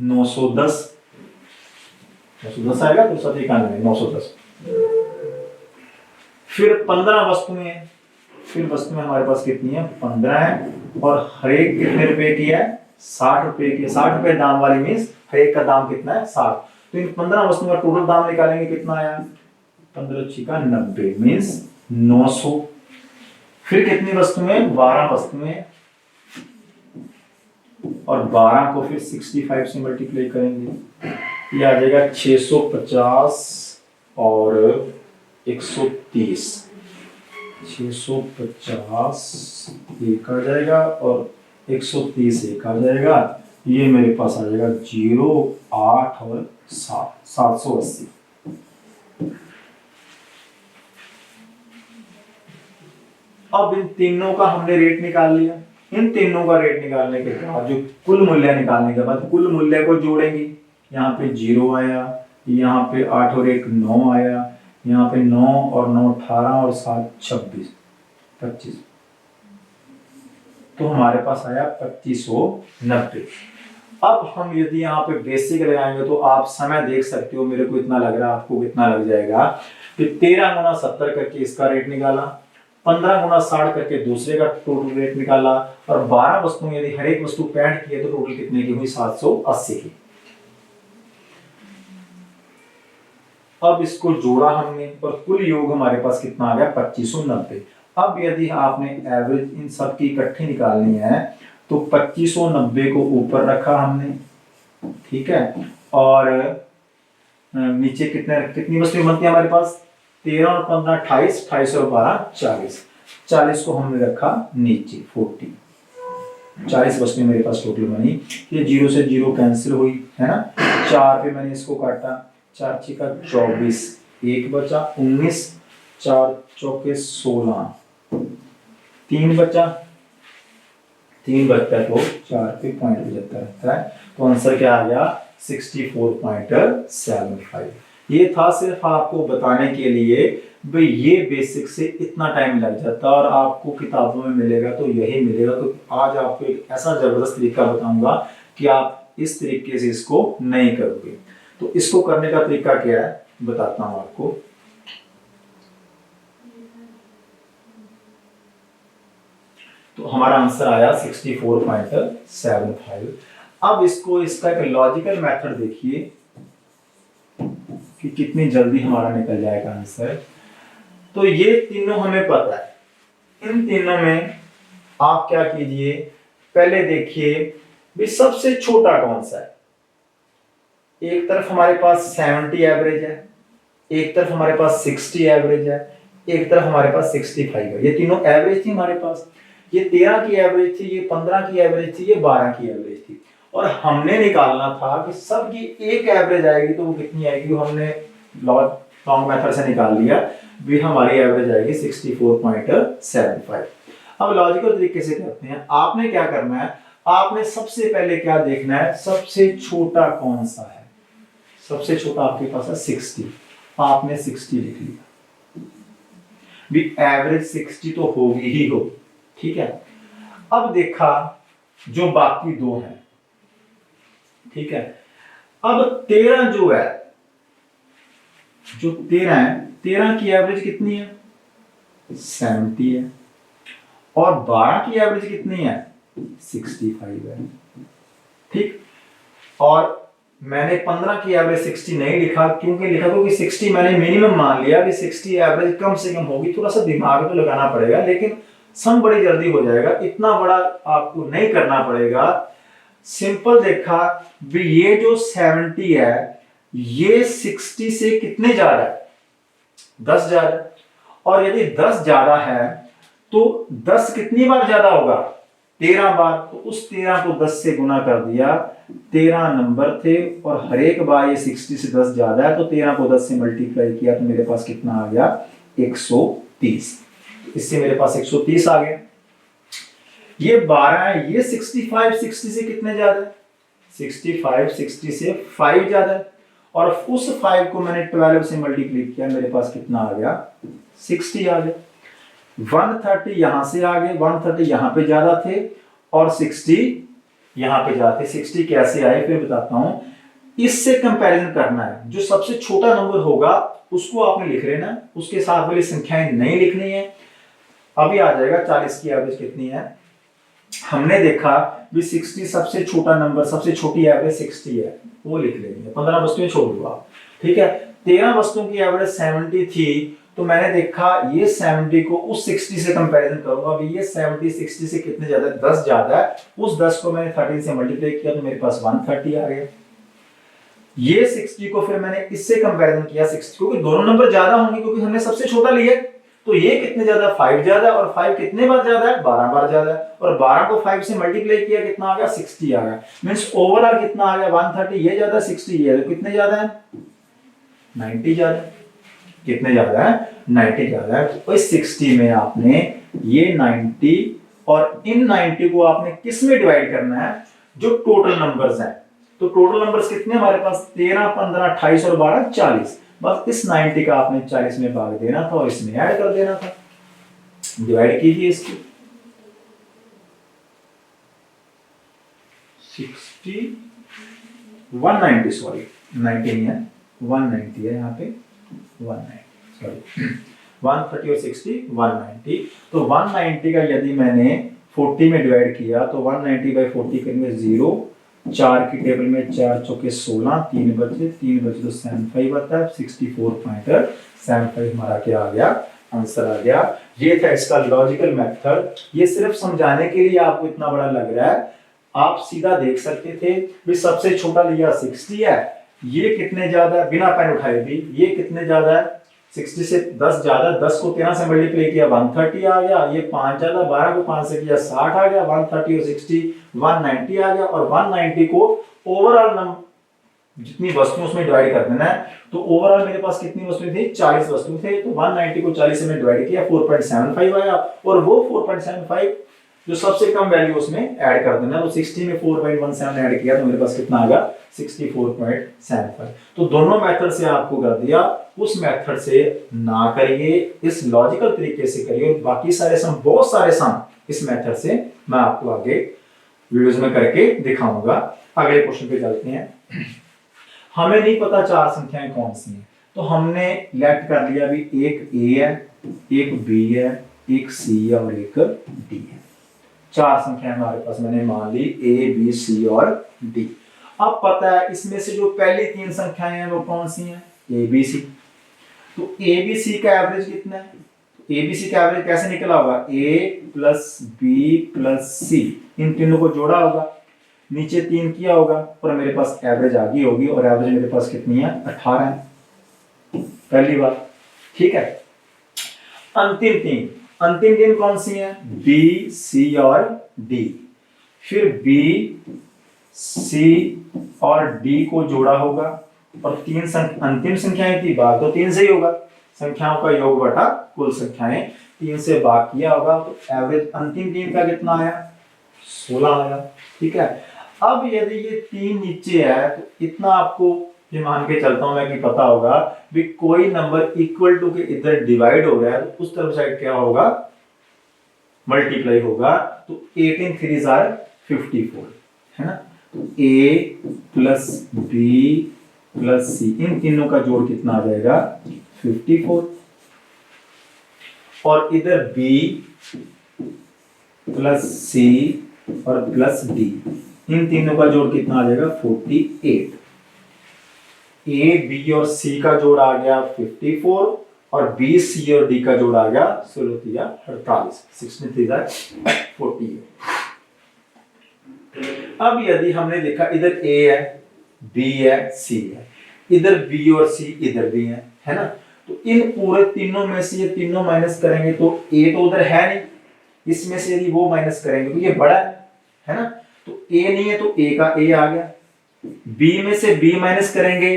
910 आएगा, तो 910। फिर 15 वस्तुएं, फिर वस्तुएं हमारे पास कितनी है, 15 है, और हर एक कितने रुपए की है, 60 रुपए की। 60 रुपए दाम वाली मीन्स हर एक का दाम कितना है, 60। तो इन 15 वस्तुओं का टोटल दाम निकालेंगे, कितना आया, 15 छिका 90 मीन्स 900। फिर कितनी वस्तुएं, 12 वस्तुएं, और 12 को फिर 65 से मल्टीप्लाई करेंगे, ये आ जाएगा 650 और 130। 650 एक आ जाएगा और 130 एक आ जाएगा, ये मेरे पास आ जाएगा 0, 8 और 7, 780। अब इन तीनों का हमने रेट निकाल लिया। इन तीनों का रेट निकालने के बाद जो कुल मूल्य निकालने के बाद कुल मूल्य को जोड़ेंगे। यहाँ पे 0 आया, यहाँ पे 8 और 1 9 आया, यहाँ पे 9 और 9 18 और 7 26 25, तो हमारे पास आया 2590। अब हम यदि यहाँ पे बेसिक लगाएंगे तो आप समय देख सकते हो, मेरे को इतना लग रहा है, आपको कितना लग जाएगा कि 13 गुना 70 करके इसका रेट निकाला, 15 गुना 60 करके दूसरे का टोटल रेट निकाला, और 12 वस्तुएं यदि हर एक वस्तु 65 की है तो टोटल कितने की हुई? 780 की। अब इसको जोड़ा हमने और कुल योग हमारे पास कितना आ गया? 2590। अब यदि आपने एवरेज इन सब की इकट्ठी निकालनी है तो 2590 को ऊपर रखा हमने, ठीक है, और नीचे कितनी वस्तुएं बनती है हमारे पास? 13 और 15 28, 28 और 12 40, 40 को हमने रखा नीचे 40, 40 वस्तुएं मेरे पास टोटल बनी। ये 0 से 0 कैंसिल हुई है ना, 4 पे मैंने इसको काटा, 4 छिका 24, 1 बचा 19, 4 चौके 16, 3 बचा, 3 बचता है तो 4 पे 0.75 रहता है, तो आंसर क्या आ गया? 64.75। ये था सिर्फ आपको बताने के लिए भाई ये बेसिक से इतना टाइम लग जाता है और आपको किताबों में मिलेगा तो यही मिलेगा। तो आज आपको एक ऐसा जबरदस्त तरीका बताऊंगा कि आप इस तरीके से इसको नहीं करोगे। तो इसको करने का तरीका क्या है बताता हूं आपको। तो हमारा आंसर आया 64.75। अब इसको इसका एक लॉजिकल मेथड देखिए कि कितनी जल्दी हमारा निकल जाएगा आंसर। तो ये तीनों हमें पता है, इन तीनों में आप क्या कीजिए, पहले देखिए भी सबसे छोटा कौन सा है। एक तरफ हमारे पास 70 एवरेज है, एक तरफ हमारे पास 60 एवरेज है, एक तरफ हमारे पास 65 है। ये तीनों एवरेज थी हमारे पास। ये 13 की एवरेज थी, ये 15 की एवरेज थी, ये 12 की एवरेज थी, और हमने निकालना था कि सबकी एक एवरेज आएगी तो वो कितनी आएगी। हमने लॉन्ग मेथड से निकाल लिया भी हमारी एवरेज आएगी 64.75। अब लॉजिकल तरीके से करते हैं। आपने क्या करना है, आपने सबसे पहले क्या देखना है, सबसे छोटा कौन सा है। सबसे छोटा आपके पास है 60, आपने 60 लिख लिया भी एवरेज 60 तो होगी ही हो, ठीक है। अब देखा जो बाकी दो हैं, ठीक है। अब 13 जो है, जो 13 है, 13 की एवरेज कितनी है? 70 है, और 12 की एवरेज कितनी है? 65 है, ठीक। और मैंने 15 की एवरेज 60 नहीं लिखा, क्योंकि लिखा क्योंकि 60 मैंने मिनिमम मान लिया कि 60 एवरेज कम से कम होगी। थोड़ा सा दिमाग तो लगाना पड़ेगा, लेकिन सम बड़ी जल्दी हो जाएगा, इतना बड़ा आपको नहीं करना पड़ेगा। सिंपल देखा भी ये जो 70 है ये 60 से कितने ज्यादा है? 10 ज्यादा। और यदि 10 ज्यादा है तो 10 कितनी बार ज्यादा होगा? 13 बार। तो उस 13 को 10 से गुना कर दिया, 13 नंबर थे और हर एक बार ये 60 से 10 ज्यादा है, तो 13 को 10 से मल्टीप्लाई किया तो मेरे पास कितना आ गया? 130। इससे मेरे पास 130 आ गया। ये 12 है, ये 65 60 से कितने ज्यादा है? 65 60 से 5 ज्यादा है, और उस 5 को मैंने 12 से मल्टीप्लाई किया, मेरे पास कितना आ गया? 60 आ गया। 130 यहां से आ गए, 130 यहां पे ज्यादा थे और 60 यहां पे ज्यादा थे। 60 कैसे आए फिर बताता हूं। इससे कंपैरिजन करना है, जो सबसे छोटा नंबर होगा उसको आपने लिख लेना, उसके साथ वाली संख्याएं नहीं लिखनी है। अभी आ जाएगा 40 की एवरेज कितनी है। हमने देखा भी 60 सबसे छोटा नंबर, सबसे छोटी एवरेज 60 है, वो लिख लेंगे। 15 वस्तुएं छोड़ दो आप, ठीक है। 13 वस्तुओं की एवरेज 70 थी, तो मैंने देखा ये 70 को उस 60 से कंपैरिजन करूंगा, अभी ये 70 60 से कितने ज्यादा है, 10 ज्यादा है। उस 10 को मैंने 13 से मल्टीप्लाई किया तो मेरे पास 130 आ गया। ये 60 को फिर मैंने इससे कंपैरिजन किया 60 को, क्योंकि दोनों नंबर ज्यादा होंगे क्योंकि हमने सबसे छोटा लिया। तो ये कितने ज्यादा, 5 ज्यादा, और 5 कितने बार ज्यादा है, 12 बार ज्यादा है। और 12 को 5 से मल्टीप्लाई किया कितना आ गया, 60 आ गया। मींस ओवरऑल कितना आ गया, 130 ये ज्यादा 60 ये, तो कितने ज्यादा है, 90 ज्यादा। कितने ज्यादा है, 90 ज्यादा है। तो इस 60 में आपने ये 90 और इन 90 को आपने किस में डिवाइड करना है, जो टोटल नंबर्स हैं। तो टोटल नंबर्स कितने हमारे पास, 13 15 28 और 12 40। बस इस 90 का आपने 40 में भाग देना था और इसमें ऐड कर देना था। डिवाइड कीजिए इसकी, 60 190, सॉरी 90 नहीं है, 190 है यहाँ पे, 190 सॉरी 130 और 60 190। तो 190 का यदि मैंने 40 में डिवाइड किया तो 190 बाई 40 करेंगे 0, 4 की टेबल में 4 चौके 16, 3 बचे तो 75 आता है, 64.75 हमारा क्या आ गया, आंसर आ गया। ये था इसका लॉजिकल मेथड। ये सिर्फ समझाने के लिए आपको इतना बड़ा लग रहा है, आप सीधा देख सकते थे भी सबसे छोटा लिया 60 है, ये कितने ज्यादा है, बिना पेन उठाए भी ये कितने ज्यादा है, 60 से 10 ज्यादा, 10 को 13 से मल्टीप्लाई किया 130 आ गया, ये 5 ज्यादा, 12 को 5 से किया 60 आ गया, 130 और 60 190 आ गया। और 190 को ओवरऑल नंबर जितनी वस्तुओं उसमें डिवाइड कर देना है। तो ओवरऑल मेरे पास कितनी वस्तुएं थी, 40 वस्तु थे। तो 190 को 40 से मैंने डिवाइड किया, 4.75 आया। और वो 4.75 जो सबसे कम वैल्यू उसमें ऐड कर देना। तो 60 में 4.17 ऐड किया तो मेरे पास कितना आ गया, 64.75। तो दोनों मेथड से आपको कर दिया, उस मेथड से ना करिए, इस लॉजिकल तरीके से करिए। बाकी सारे सम, बहुत सारे सम इस मेथड से मैं आपको आगे वीडियोस में करके दिखाऊंगा। अगले क्वेश्चन पे चलते हैं। हमें नहीं पता चार संख्याएं कौन सी हैं, तो हमने लेट कर लिया भी एक ए है, एक बी है, एक सी है और एक डी है। चार संख्याएं हमारे पास मैंने मान ली ए बी सी और डी। अब पता है इसमें से जो पहली तीन संख्याएं हैं वो कौन सी हैं, ए बी सी। तो ए बी सी का एवरेज कितना है, ए बी सी का एवरेज कैसे निकला होगा, ए प्लस बी प्लस सी, इन तीनों को जोड़ा होगा, नीचे 3 किया होगा और मेरे पास एवरेज आ गई होगी। और एवरेज मेरे पास कितनी है, 18 है, पहली बात। ठीक है, अंतिम तीन कौन सी हैं, बी सी और डी। फिर बी सी और डी को जोड़ा होगा और अंतिम संख्याएं थी, भाग तो 3 से ही होगा, संख्याओं का योग बटा कुल संख्याएं, 3 से भाग किया होगा। तो एवरेज अंतिम तीन का कितना आया, 16 आया। ठीक है, अब यदि ये 3 नीचे है तो इतना आपको ये मान के चलता हूं मैं कि पता होगा भी कोई नंबर इक्वल टू के इधर डिवाइड हो रहा है तो उस तरफ साइड क्या होगा, मल्टीप्लाई होगा। तो 18 3 आर 54 है ना। तो ए प्लस बी प्लस सी, इन तीनों का जोड़ कितना आ जाएगा, 54। और इधर बी प्लस सी और प्लस डी, इन तीनों का जोड़ कितना आ जाएगा, 48। ए बी और सी का जोड़ आ गया 54 और बी सी और डी का जोड़ आ गया 48, 48। अब यदि हमने देखा इधर ए है, बी है, सी है, इधर बी और सी इधर भी है ना। तो इन पूरे तीनों में से ये तीनों माइनस करेंगे तो ए तो उधर है नहीं, इसमें से यदि वो माइनस करेंगे तो ये बड़ा है ना। तो ए नहीं है तो ए का ए आ गया, बी में से बी माइनस करेंगे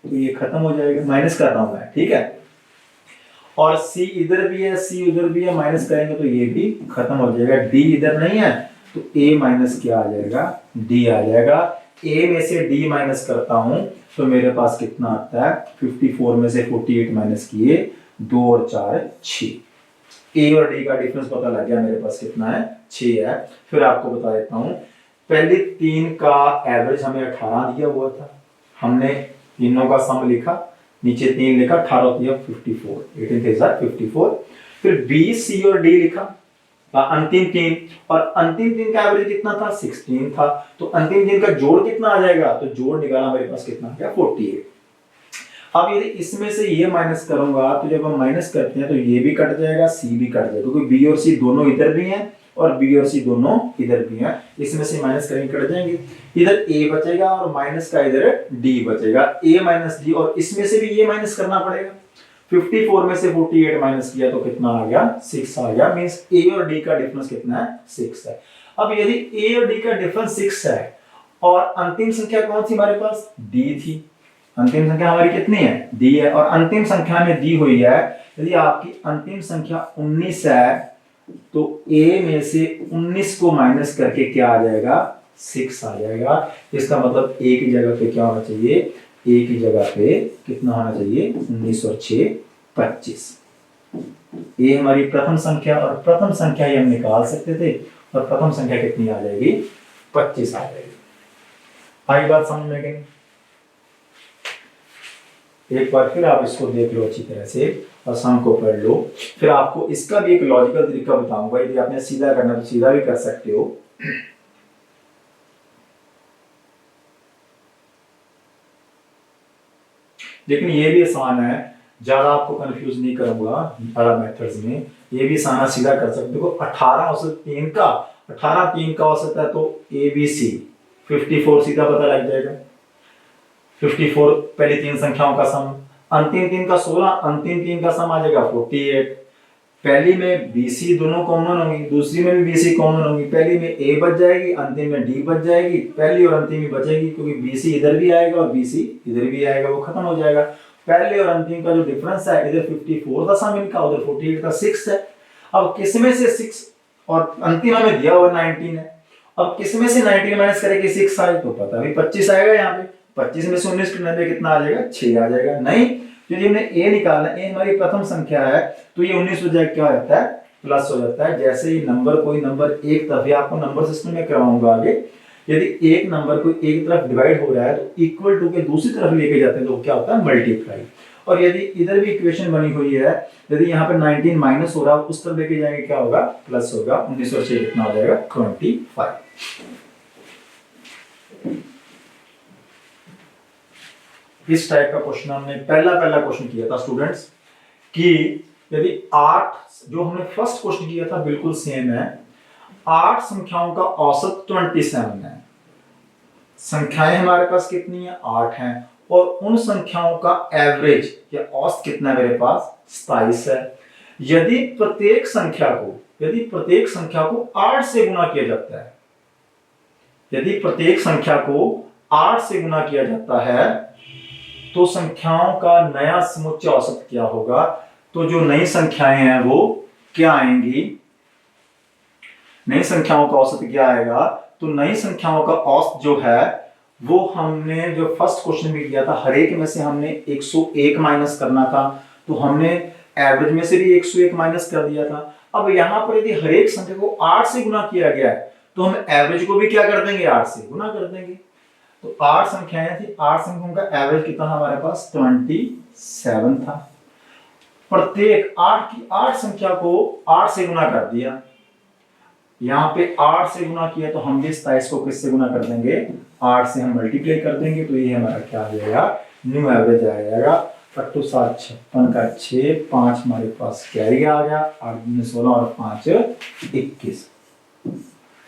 तो ये खत्म हो जाएगा, माइनस कर रहा हूं मैं, ठीक है। और सी इधर भी है, सी उधर भी है, माइनस करेंगे तो ये भी खत्म हो जाएगा। डी इधर नहीं है तो ए माइनस क्या आ जाएगा, डी आ जाएगा। ए में से डी माइनस करता हूं तो मेरे पास कितना आता है, 54 में से 48 माइनस किए, 2 और 4 6। ए और डी का डिफरेंस पता लग गया, मेरे पास कितना है, 6 है। फिर आपको बता देता हूं, पहले 3 का एवरेज हमें 18 दिया हुआ था, हमने तीनों का सम लिखा, नीचे 3 लिखा, 18 दिया 54, 18 54। फिर बी सी और डी लिखा, अंतिम 3, और अंतिम 3 का एवरेज कितना था, 16 था। तो अंतिम 3 का जोड़ कितना आ जाएगा, तो जोड़ निकाला मेरे पास कितना आ गया, 48। अब यदि इसमें से ये माइनस करूंगा तो जब हम माइनस करते हैं तो ये भी कट जाएगा, सी भी कट जाएगा, क्योंकि बी और सी दोनों इधर भी हैं और बी और सी दोनों इधर भी हैं। इसमें से माइनस करेंगे कट जाएंगे, इधर ए बचेगा और माइनस का इधर डी बचेगा, ए माइनस डी, और इसमें से भी ये माइनस करना पड़ेगा। 54 में से 48 माइनस किया तो कितना आ गया, 6 आ गया। मींस ए और डी का डिफरेंस कितना है, 6 है। अब यदि ए और डी का डिफरेंस 6 है और अंतिम संख्या कौन सी हमारे पास, डी थी, अंतिम संख्या हमारी कितनी है, डी है, और अंतिम संख्या में दी हुई है, यदि आपकी अंतिम संख्या 19 है तो a में से 19 को माइनस करके क्या आ जाएगा, 6 आ जाएगा। इसका मतलब a की जगह पे क्या होना चाहिए, a की जगह पे कितना होना चाहिए, 19 और 6 25। a हमारी प्रथम संख्या, और प्रथम संख्या ही हम निकाल सकते थे, और प्रथम संख्या कितनी आ जाएगी, 25 आ जाएगी। आई बात समझ में गई? एक बार फिर आप इसको देख लो अच्छी तरह से और सम को पढ़ लो। फिर आपको इसका भी एक लॉजिकल तरीका बताऊंगा, यदि आपने सीधा करना तो सीधा भी कर सकते हो। लेकिन ये भी आसान है, ज्यादा आपको कंफ्यूज नहीं करूंगा अदर मेथड्स में, ये भी आसान सीधा कर सकते हो। 18 औसत 3 का, 18 3 का औसत है तो ए बी सी 54 सीधा पता लग जाएगा। 54 पहली 3 संख्याओं का सम, अंतिम 3 का 16, अंतिम 3 का सम आ जाएगा 48। पहली में BC दोनों कॉमन होंगी, दूसरी में भी BC कॉमन होंगी, पहली में A बच जाएगी, अंतिम में D बच जाएगी, पहली और अंतिम ही बचेगी, क्योंकि BC इधर भी आएगा और BC इधर भी आएगा, वो खत्म हो जाएगा। पहले और अंतिम का जो डिफरेंस है, इधर 54 का सम इनका, उधर 48 का 6 है। अब किसमें से 6, और अंतिम हमें दिया हुआ 19 है, अब किसमें से 19 माइनस करेंगे 6 आए तो पता भी 25 आएगा। यहाँ पे 25 में से 19 90 कितना आ जाएगा, 6 आ जाएगा। नहीं, यदि हमने a निकालना, a हमारी प्रथम संख्या है तो ये 19 हो जाएगा, क्या हो जाता है, प्लस हो जाता है। जैसे ही नंबर कोई नंबर एक तरफ, या आपको नंबर सिस्टम में करवाऊंगा आगे, यदि एक नंबर को एक तरफ डिवाइड हो रहा है तो इक्वल टू के दूसरी तरफ लेके जाते हैं तो क्या होता है, मल्टीप्लाई। और यदि इधर भी इक्वेशन बनी हुई है, यदि यहाँ पे 19 माइनस हो रहा है उस तरफ लेके जाएंगे क्या होगा, प्लस होगा। 19 और 6 कितना हो जाएगा, 25। इस टाइप का क्वेश्चन हमने पहला क्वेश्चन किया था स्टूडेंट्स, कि यदि 8, जो हमने फर्स्ट क्वेश्चन किया था बिल्कुल सेम है, 8 संख्याओं का औसत 27 है। संख्याएं हमारे पास कितनी है, 8 हैं, और उन संख्याओं का एवरेज या औसत कितना है मेरे पास, 27 है। यदि प्रत्येक संख्या को 8 से गुना किया जाता है, यदि प्रत्येक संख्या को 8 से गुना किया जाता है तो संख्याओं का नया समुच्चय औसत क्या होगा। तो जो नई संख्याएं हैं वो क्या आएंगी, नई संख्याओं का औसत क्या आएगा, तो नई संख्याओं का औसत जो है वो हमने जो फर्स्ट क्वेश्चन में किया था, हर एक में से हमने 101 माइनस करना था, तो हमने एवरेज में से भी 101 माइनस कर दिया था। अब यहां पर यदि हर एक संख्या को 8 से गुना किया गया है तो हम एवरेज को भी क्या कर देंगे, 8 से गुना कर देंगे। तो 8 संख्याएं थी, 8 संख्याओं का एवरेज कितना हमारे पास, 27 था। प्रत्येक 8 की 8 संख्या को 8 से गुना कर दिया, यहाँ पे 8 से गुना किया तो हम भी 27 को किससे गुना कर देंगे, 8 से हम मल्टीप्लाई कर देंगे, तो ये हमारा क्या आ जाएगा, न्यू एवरेज आ जाएगा। 8 7 56 का 6, 5 हमारे पास कैरी आ गया, 8 16 और 5 21,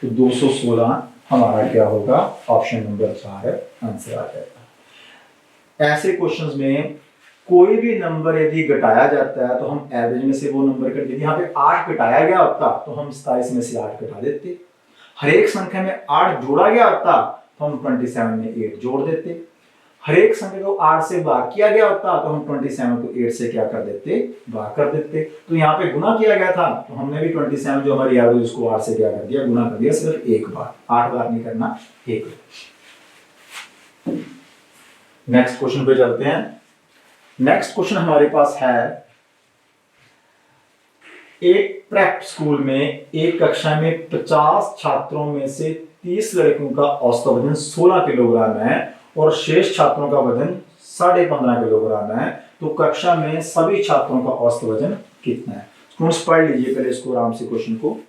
तो 216 हमारा क्या होगा, ऑप्शन नंबर 4 आंसर आ जाएगा। ऐसे क्वेश्चंस में कोई भी नंबर यदि घटाया जाता है तो हम एवरेज में से वो नंबर कर देते। यहाँ पे 8 घटाया गया होता तो हम 27 में से 8 घटा देते। हर एक संख्या में 8 जोड़ा गया होता तो हम 27 में 8 जोड़ देते। हर एक संख्या को 8 से भाग किया गया होता तो हम 27 को 8 से क्या कर देते, भाग कर देते। तो यहाँ पे गुना किया गया था तो हमने भी 27 जो हमारी एवरेज उसको 8 से क्या कर दिया, गुना कर दिया, सिर्फ एक बार, 8 बार नहीं करना, एक बार। नेक्स्ट क्वेश्चन पे चलते हैं। नेक्स्ट क्वेश्चन हमारे पास है, एक प्रेप स्कूल में एक कक्षा में 50 छात्रों में से 30 लड़कियों का औसत वजन 16 किलोग्राम है और शेष छात्रों का वजन 15.5 किलोग्राम है, तो कक्षा में सभी छात्रों का औसत वजन कितना है। स्टूडेंट्स पढ़ लीजिए पहले इसको आराम से क्वेश्चन को।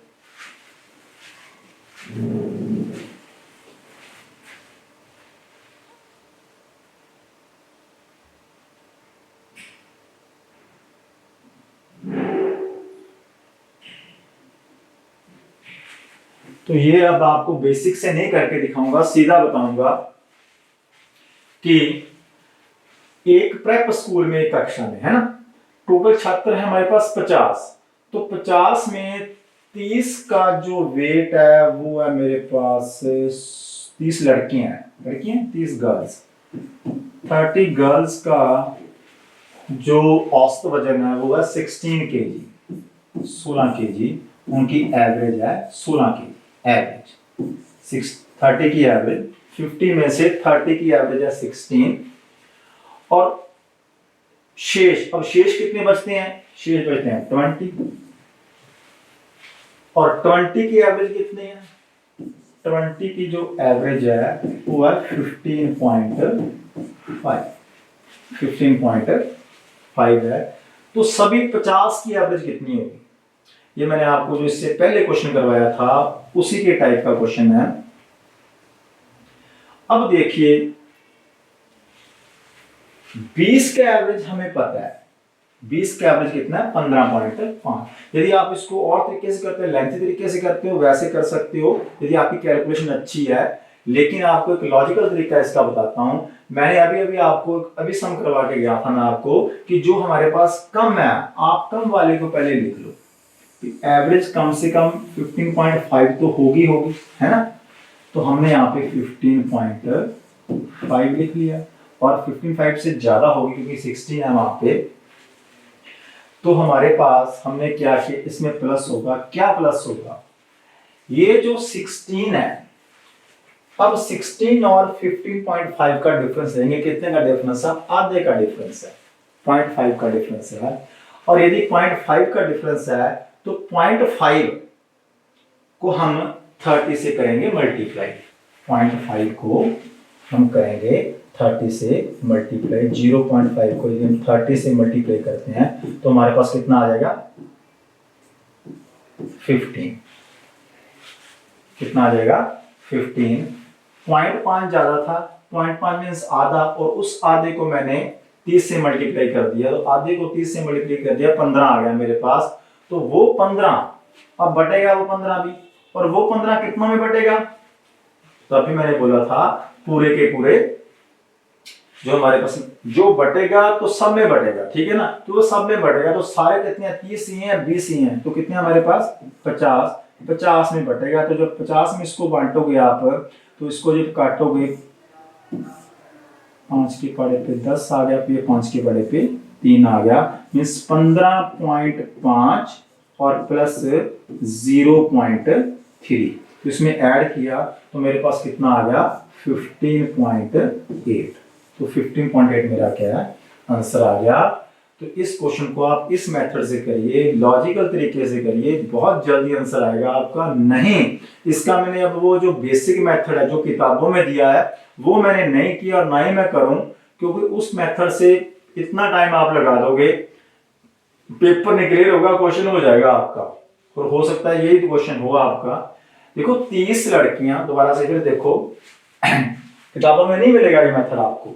तो ये अब आपको बेसिक से नहीं करके दिखाऊंगा, सीधा बताऊंगा कि एक प्रेप स्कूल में एक कक्षा में है ना, टोटल छात्र है हमारे पास 50, तो 50 में 30 का जो वेट है वो है मेरे पास 30 लड़कियां हैं, 30 गर्ल्स, 30 गर्ल्स का जो औसत वजन है वो है 16 केजी, 16 केजी, उनकी एवरेज है 16 केजी एवरेज, 30 की एवरेज, 50 में से 30 की एवरेज है 16, और शेष, अब शेष कितने बचते हैं, शेष बचते हैं 20, और 20 की एवरेज कितनी है, 20 की जो एवरेज है वो है 15.5 है। तो सभी 50 की एवरेज कितनी होगी, ये मैंने आपको जो इससे पहले क्वेश्चन करवाया था उसी के टाइप का क्वेश्चन है। अब देखिए 20 का एवरेज हमें पता है, 20 का एवरेज कितना है 15.5। यदि आप इसको और तरीके से करते हो, लेंथी तरीके से करते हो, वैसे कर सकते हो यदि आपकी कैलकुलेशन अच्छी है, लेकिन आपको एक लॉजिकल तरीका इसका बताता हूं। मैंने अभी आपको अभी सम करवा के गया था मैं आपको कि जो हमारे पास कम है, आप कम वाले को पहले लिख लो, एवरेज कम से कम 15.5 तो होगी, है ना, तो हमने यहाँ पे 15.5 लिख लिया, और 15.5 से ज्यादा होगी क्योंकि 16 है वहां पे, तो हमारे पास हमने क्या किया, इसमें प्लस होगा, क्या प्लस होगा, ये जो 16 है, अब 16 और 15.5 का डिफरेंस लेंगे, कितने का डिफरेंस है, आधे का डिफरेंस है, 0.5 का डिफरेंस है, और यदि 0.5 का डिफरेंस है तो 0.5 को हम 30 से करेंगे मल्टीप्लाई, 0.5 को हम करेंगे 30 से मल्टीप्लाई, 0.5 को यदि हम 30 से मल्टीप्लाई करते हैं तो हमारे पास कितना आ जाएगा 15, कितना आ जाएगा 15, 0.5 ज्यादा था, 0.5 मीन्स आधा, और उस आधे को मैंने 30 से मल्टीप्लाई कर दिया, तो आधे को 30 से मल्टीप्लाई कर दिया, 15 आ गया मेरे पास, तो वो 15 अब बटेगा, वो 15 भी, और वो 15 कितना में बटेगा, तो अभी मैंने बोला था पूरे के पूरे जो हमारे पास जो बटेगा तो सब में बटेगा, ठीक है ना, तो वो सब में बटेगा, तो सारे कितने 30 ही हैं, 20 ही हैं, तो कितने हमारे पास 50 में बटेगा, तो जब 50 में इसको बांटोगे आप, तो इसको जब काटोगे 5 के पड़े पे 10 आ गया, फिर 5 के पड़े पे 3 आ गया, मीन्स 15.5 और प्लस 0.3, तो इसमें ऐड किया तो मेरे पास कितना आ गया 15.8, तो 15.8 मेरा क्या है आंसर आ गया। तो इस क्वेश्चन को आप इस मेथड से करिए, लॉजिकल तरीके से करिए, बहुत जल्दी आंसर आएगा आपका। नहीं, इसका मैंने अब वो जो बेसिक मेथड है जो किताबों में दिया है वो मैंने नहीं किया, और ना ही मैं करूं, क्योंकि उस मेथड से इतना टाइम आप लगा दोगे, पेपर निकलेर होगा, क्वेश्चन हो जाएगा आपका, और हो सकता है यही क्वेश्चन हो आपका। देखो 30 लड़कियां, दोबारा से फिर देखो किताबों में नहीं मिलेगा ये मेथड आपको,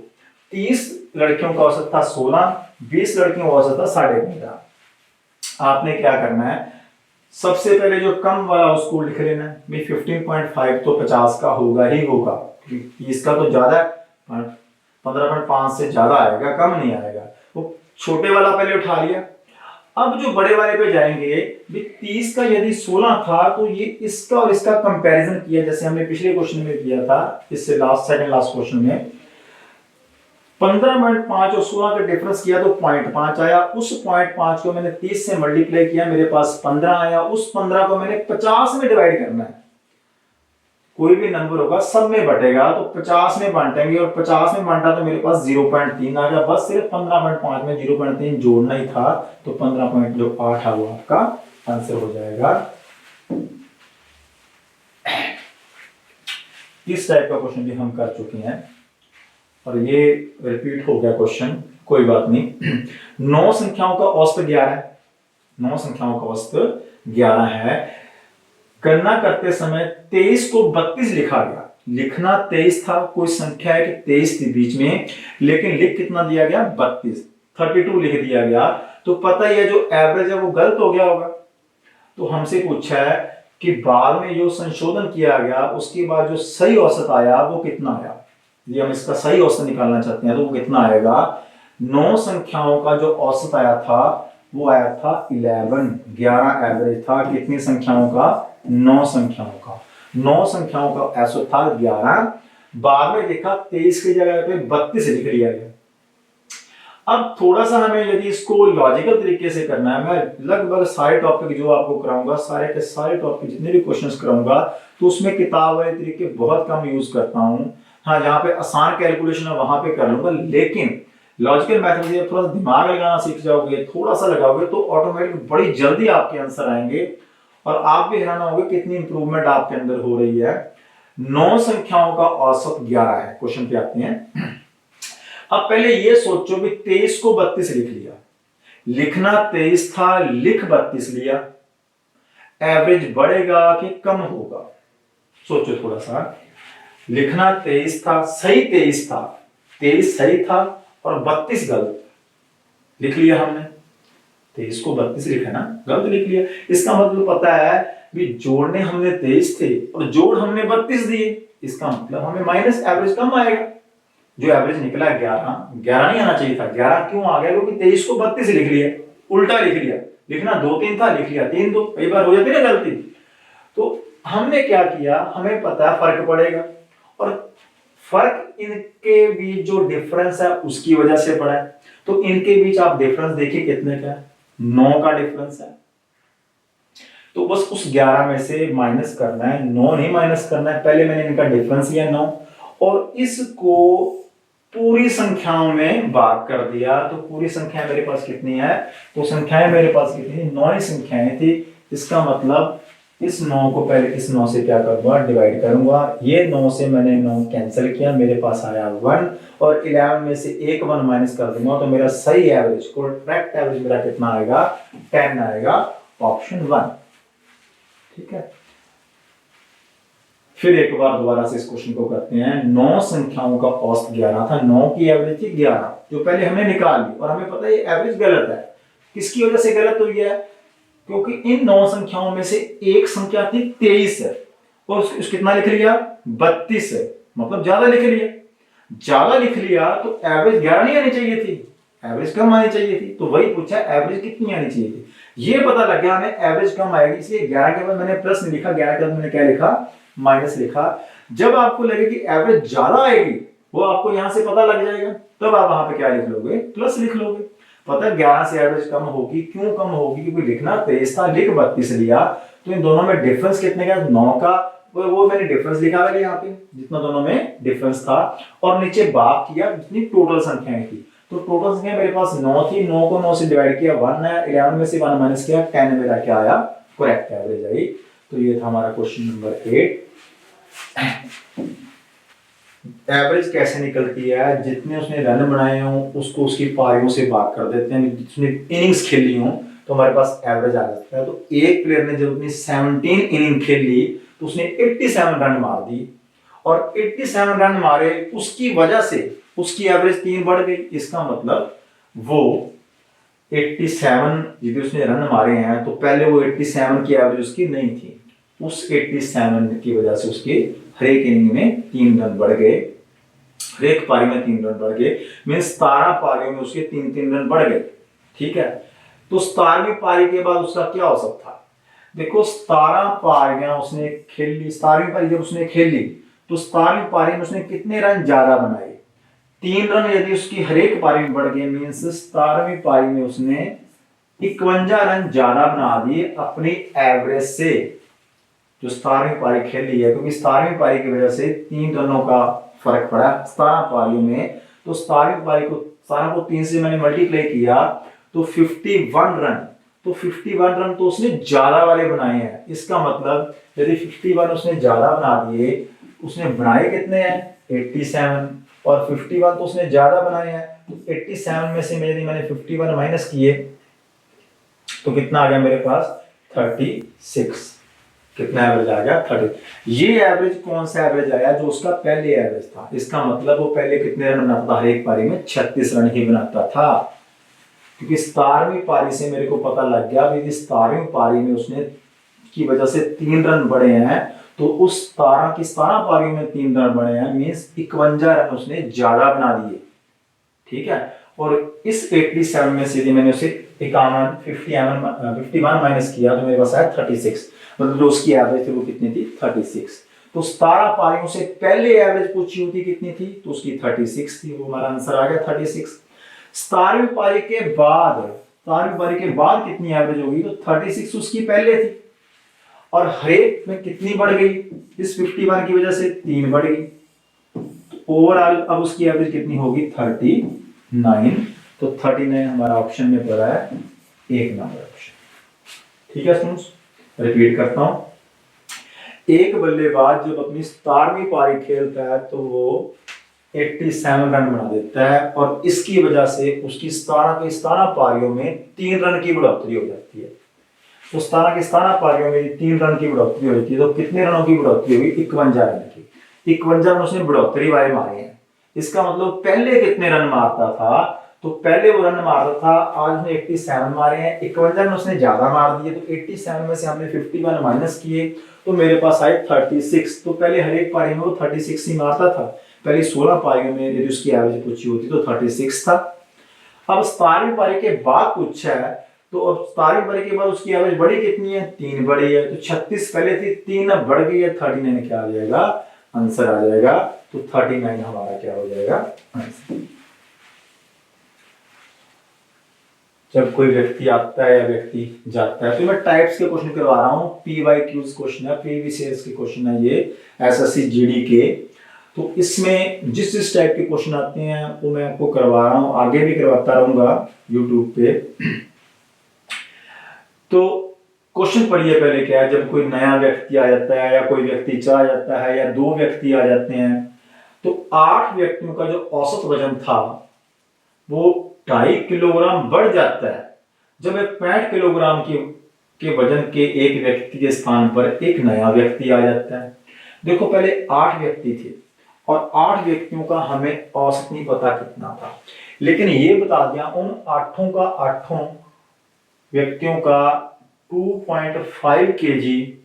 30 लड़कियों का औसत था 16, 20 लड़कियों का औसत था 15.5। आपने क्या करना है, सबसे पहले जो कम वाला उसको लिख लेना है, 15.5 तो 50 का होगा ही होगा, 30 का तो ज्यादा है, 15.5 से ज्यादा आएगा, कम नहीं आएगा, वो छोटे वाला पहले उठा लिया। अब जो बड़े वाले पे जाएंगे, 30 का यदि 16 था तो ये इसका और इसका कंपैरिजन किया, जैसे हमने पिछले क्वेश्चन में किया था, इससे सेकंड लास्ट क्वेश्चन में 15.5 और 16 का डिफरेंस किया तो 0.5 आया, उस 0.5 को मैंने 30 से मल्टीप्लाई किया, मेरे पास 15 आया, उस 15 को मैंने 50 में डिवाइड करना है, कोई भी नंबर होगा सब में बटेगा, तो 50 में बांटेंगे, और 50 में बांटा तो मेरे पास 0.3 आ गया, बस सिर्फ 15.5 में 0.3 जोड़ना ही था, तो 15.8 है वो आपका आंसर हो जाएगा। इस टाइप का क्वेश्चन भी हम कर चुके हैं, और ये रिपीट हो गया क्वेश्चन, कोई बात नहीं। 9 संख्याओं का औसत 11 है, 9 संख्याओं का औसत 11 है, गणना करते समय 23 को 32 लिखा गया, लिखना 23 था, कोई संख्या है कि 23 थी बीच में, लेकिन लिख कितना दिया गया 32, 32 लिख दिया गया, तो पता ही है जो एवरेज है वो गलत हो गया होगा, तो हमसे पूछा है कि बाद में जो संशोधन किया गया उसके बाद जो सही औसत आया वो कितना आया। यदि हम इसका सही औसत निकालना चाहते हैं तो वो कितना आएगा, 9 संख्याओं का जो औसत आया था वो आया था 11 एवरेज था। कितनी संख्याओं का, 9 संख्याओं का। 9 संख्याओं का औसत था 11। बाद में देखा 23 की जगह पे 32 लिख लिया गया। अब थोड़ा सा हमें यदि इसको लॉजिकल तरीके से करना है, मैं लगभग सारे टॉपिक जो आपको कराऊंगा, सारे के सारे टॉपिक जितने भी क्वेश्चंस कराऊंगा तो उसमें किताब वाले तरीके बहुत कम यूज करता हूं। हाँ, जहां पे आसान कैलकुलेशन है वहां पे कर लूंगा, लेकिन लॉजिकल मेथड से थोड़ा सा दिमाग लगाना सीख जाओगे, थोड़ा सा लगाओगे तो ऑटोमेटिक बड़ी जल्दी आपके आंसर आएंगे और आप भी हैरान होगे कितनी इंप्रूवमेंट आपके अंदर हो रही है। 9 संख्याओं का औसत 11 है। क्वेश्चन पे आते हैं। अब पहले ये सोचो कि 23 को 32 लिख लिया, लिखना 23 था, लिख 32 लिया, एवरेज बढ़ेगा कि कम होगा? सोचो थोड़ा सा। लिखना 23 था, सही 23 था, 23 सही था और 32 गलत लिख लिया हमने। 23 को 32 लिखा ना, गलत लिख लिया। इसका मतलब पता है कि जोड़ने हमने 23 थे और जोड़ हमने 32 दिए, इसका मतलब हमें माइनस एवरेज कम आएगा। जो एवरेज निकला 11 नहीं आना चाहिए था, 11 क्यों आ गया? क्योंकि 23 को 32 लिख लिया, उल्टा लिख लिया। लिखना 2 3 था, लिख लिया 3 2। कई बार हो जाती है ना गलती। तो हमने क्या किया, हमें पता है फर्क पड़ेगा और फर्क इनके बीच जो डिफरेंस है उसकी वजह से पड़ा है। तो इनके बीच आप डिफरेंस देखिए कितने का है, 9 का डिफरेंस है। तो बस उस 11 में से माइनस करना है, 9 नहीं माइनस करना है। पहले मैंने इनका डिफरेंस लिया 9 और इसको पूरी संख्याओं में भाग कर दिया। तो पूरी संख्या मेरे पास कितनी है, तो संख्याएं मेरे पास कितनी, 9 संख्याएं थी। इसका मतलब इस 9 को पहले इस 9 से क्या करूंगा, डिवाइड करूंगा। ये 9 से मैंने 9 कैंसिल किया, मेरे पास आया 1 और 11 में से एक 1 माइनस कर दूंगा तो मेरा सही एवरेज, करेक्ट एवरेज मेरा कितना आएगा, 10 आएगा, ऑप्शन 1। ठीक है, फिर एक बार दोबारा से इस क्वेश्चन को करते हैं। 9 संख्याओं का औसत 11 था, 9 की एवरेज थी 11 जो पहले हमने निकाल ली और हमें पता है ये एवरेज गलत है। किसकी वजह से गलत हुई है, क्योंकि इन 9 संख्याओं में से एक संख्या थी 23 है और उसको कितना लिख लिया, 32 है, मतलब ज्यादा लिख लिया। ज्यादा लिख लिया तो एवरेज 11 नहीं आनी चाहिए थी, एवरेज कम आनी चाहिए थी। तो वही पूछा एवरेज कितनी आनी चाहिए थी, ये पता लग गया हमें एवरेज कम आएगी, इसलिए 11 के बाद मैंने प्लस नहीं लिखा, 11 के बाद मैंने क्या लिखा, माइनस लिखा। जब आपको लगे कि एवरेज ज्यादा आएगी, वो आपको यहां से पता लग जाएगा, तब आप वहां पे क्या लिख लोगे, प्लस लिख लोगे। पता है 11 से एवरेज कम होगी, क्यों कम होगी, क्योंकि लिखना 23 था, लिख 32 लिया। तो इन दोनों में डिफरेंस कितने का, 9 का, वो मैंने डिफरेंस लिखा है यहाँ पे, जितना दोनों में डिफरेंस था। और नीचे भाग किया जितनी टोटल संख्याएं थी, तो टोटल संख्या मेरे पास 9 थी, 9 को 9 से डिवाइड किया, 1 है, 11 में से 1 माइनस किया, 10 मेरा क्या आया, करेक्ट एवरेज आई। तो ये था हमारा क्वेश्चन नंबर 8। एवरेज कैसे निकलती है, जितने उसने रन बनाए हों उसको उसकी पारियों से भाग कर देते हैं, जितने इनिंग्स खेली हों तो हमारे पास एवरेज आ जाता है। तो एक प्लेयर ने जब अपनी 17 इनिंग खेली तो उसने 87 रन मार दी और 87 रन मारे, उसकी वजह से उसकी एवरेज 3 बढ़ गई। इसका मतलब वो 87 यदि उसने रन मारे हैं तो पहले वो 87 की एवरेज उसकी नहीं थी, उस 87 की वजह से उसके हर एक इनिंग में 3 रन बढ़ गए, हर एक पारी में 3 रन बढ़ गए, मींस 17 पारियों में उसके 3-3 रन बढ़ गए। ठीक है, तो 17वीं पारी के बाद उसका क्या औसत था, देखो 17 पारियां उसने खेल ली, 17वीं पारी जब उसने खेल ली तो 17वीं पारी में उसने कितने रन ज्यादा बनाए, 3 रन यदि उसकी हर एक पारी में बढ़ गए, मींस 17वीं पारी में उसने 51 रन ज्यादा बना दिए अपनी एवरेज से, जो 17वीं पारी खेल ली है। क्योंकि 17वीं पारी की वजह से 3 रनों का फर्क पड़ा 17 पारियों में, तो 17वीं पारी को 17 को 3 से मैंने मल्टीप्लाई किया तो 51 रन, तो 51 रन तो उसने ज्यादा वाले बनाए हैं। इसका मतलब यदि 51 उसने ज्यादा बना दिए, उसने बनाए कितने हैं 87 और 51 तो उसने ज्यादा बनाए हैं, तो 87 में से यदि मैंने 51 माइनस किए तो कितना आ गया मेरे पास 36, कितना एवरेज आ गया 30। ये एवरेज कौन सा एवरेज आया, जो उसका पहले एवरेज था। इसका मतलब वो पहले कितने रन बनाता था, हर एक पारी में 36 रन ही बनाता था। क्योंकि 17वीं पारी से मेरे को पता लग गया कि 17वीं पारी में उसने की वजह से 3 रन बढ़े हैं, तो उस 17 की 17 पारियों में 3 रन बढ़े हैं, मीन्स 51 रन उसने ज्यादा बना दिए। ठीक है, और इस 87 में से यदि मैंने उसे 51 माइनस किया तो मेरे पास आया 36, मतलब जो उसकी एवरेज थी वो कितनी थी, 36। तो 17 पारियों से पहले एवरेज पूछी होती कितनी थी, तो उसकी 36 थी, वो हमारा आंसर आ गया 36। 17वीं पारी के बाद, 17वीं पारी के बाद कितनी एवरेज होगी, तो 36 उसकी पहले थी, और हरेक में कितनी बढ़ गई, इस 51 की वजह से 3 बढ़ गई, ओवरऑल अब उसकी एवरेज कितनी होगी, 39। तो 39 हमारा ऑप्शन में पड़ा है, 1 नंबर ऑप्शन। ठीक है स्टूडेंट्स, रिपीट करता हूं, एक बल्लेबाज जब अपनी 17वीं पारी खेलता है तो वो 87 रन बना देता है, और इसकी वजह से उसकी 17 की 17 पारियों में 3 रन की बढ़ोतरी हो जाती है। तो 17 की 17 पारियों में 3 रन की बढ़ोतरी हो जाती है, तो कितने रनों की बढ़ोतरी हुई, 51 रन की। 51 रन उसने बढ़ोतरी वाले मारे हैं। इसका मतलब पहले कितने रन मारता था, तो पहले वो रन मारता था, आज उसने 87 मारे हैं, 51 रन उसने ज्यादा मार दिए, तो 87 में से हमने 51 माइनस किए, तो मेरे पास आए 36। तो पहले हर एक पारी में वो 36 ही मारता था, पहले 16 पारियों में यदि उसकी एवरेज पूछी होती तो 36 था। अब 17वीं पारी के बाद पूछा है, तो अब 17वीं पारी के बाद उसकी एवरेज बढ़ी कितनी है, 3 बढ़ी है, तो 36 पहले थी, 3 अब बढ़ गई है, 39 क्या आ जाएगा, आंसर आ जाएगा। तो 39 हमारा क्या हो जाएगा, आंसर। जब कोई व्यक्ति आता है या व्यक्ति जाता है, तो मैं टाइप्स के क्वेश्चन करवा रहा हूँ, PYQs क्वेश्चन है, प्रीवियस के क्वेश्चन है ये, SSC GD के। तो इसमें जिस जिस टाइप के क्वेश्चन आते हैं वो मैं आपको करवा रहा हूँ, आगे भी करवाता रहूंगा यूट्यूब पे। तो क्वेश्चन पढ़िए पहले, क्या है, जब कोई नया व्यक्ति आ जाता है या कोई व्यक्ति चला जाता है या 2 व्यक्ति आ जाते हैं, तो 8 व्यक्तियों का जो औसत वजन था वो 2.5 किलोग्राम बढ़ जाता है जब एक 65 किलोग्राम के वजन के एक व्यक्ति के स्थान पर एक नया व्यक्ति आ जाता है। देखो पहले 8 व्यक्ति थे और 8 व्यक्तियों का हमें औसत नहीं पता कितना था, लेकिन ये बता दिया उन 8 व्यक्तियों का 2.5 केजी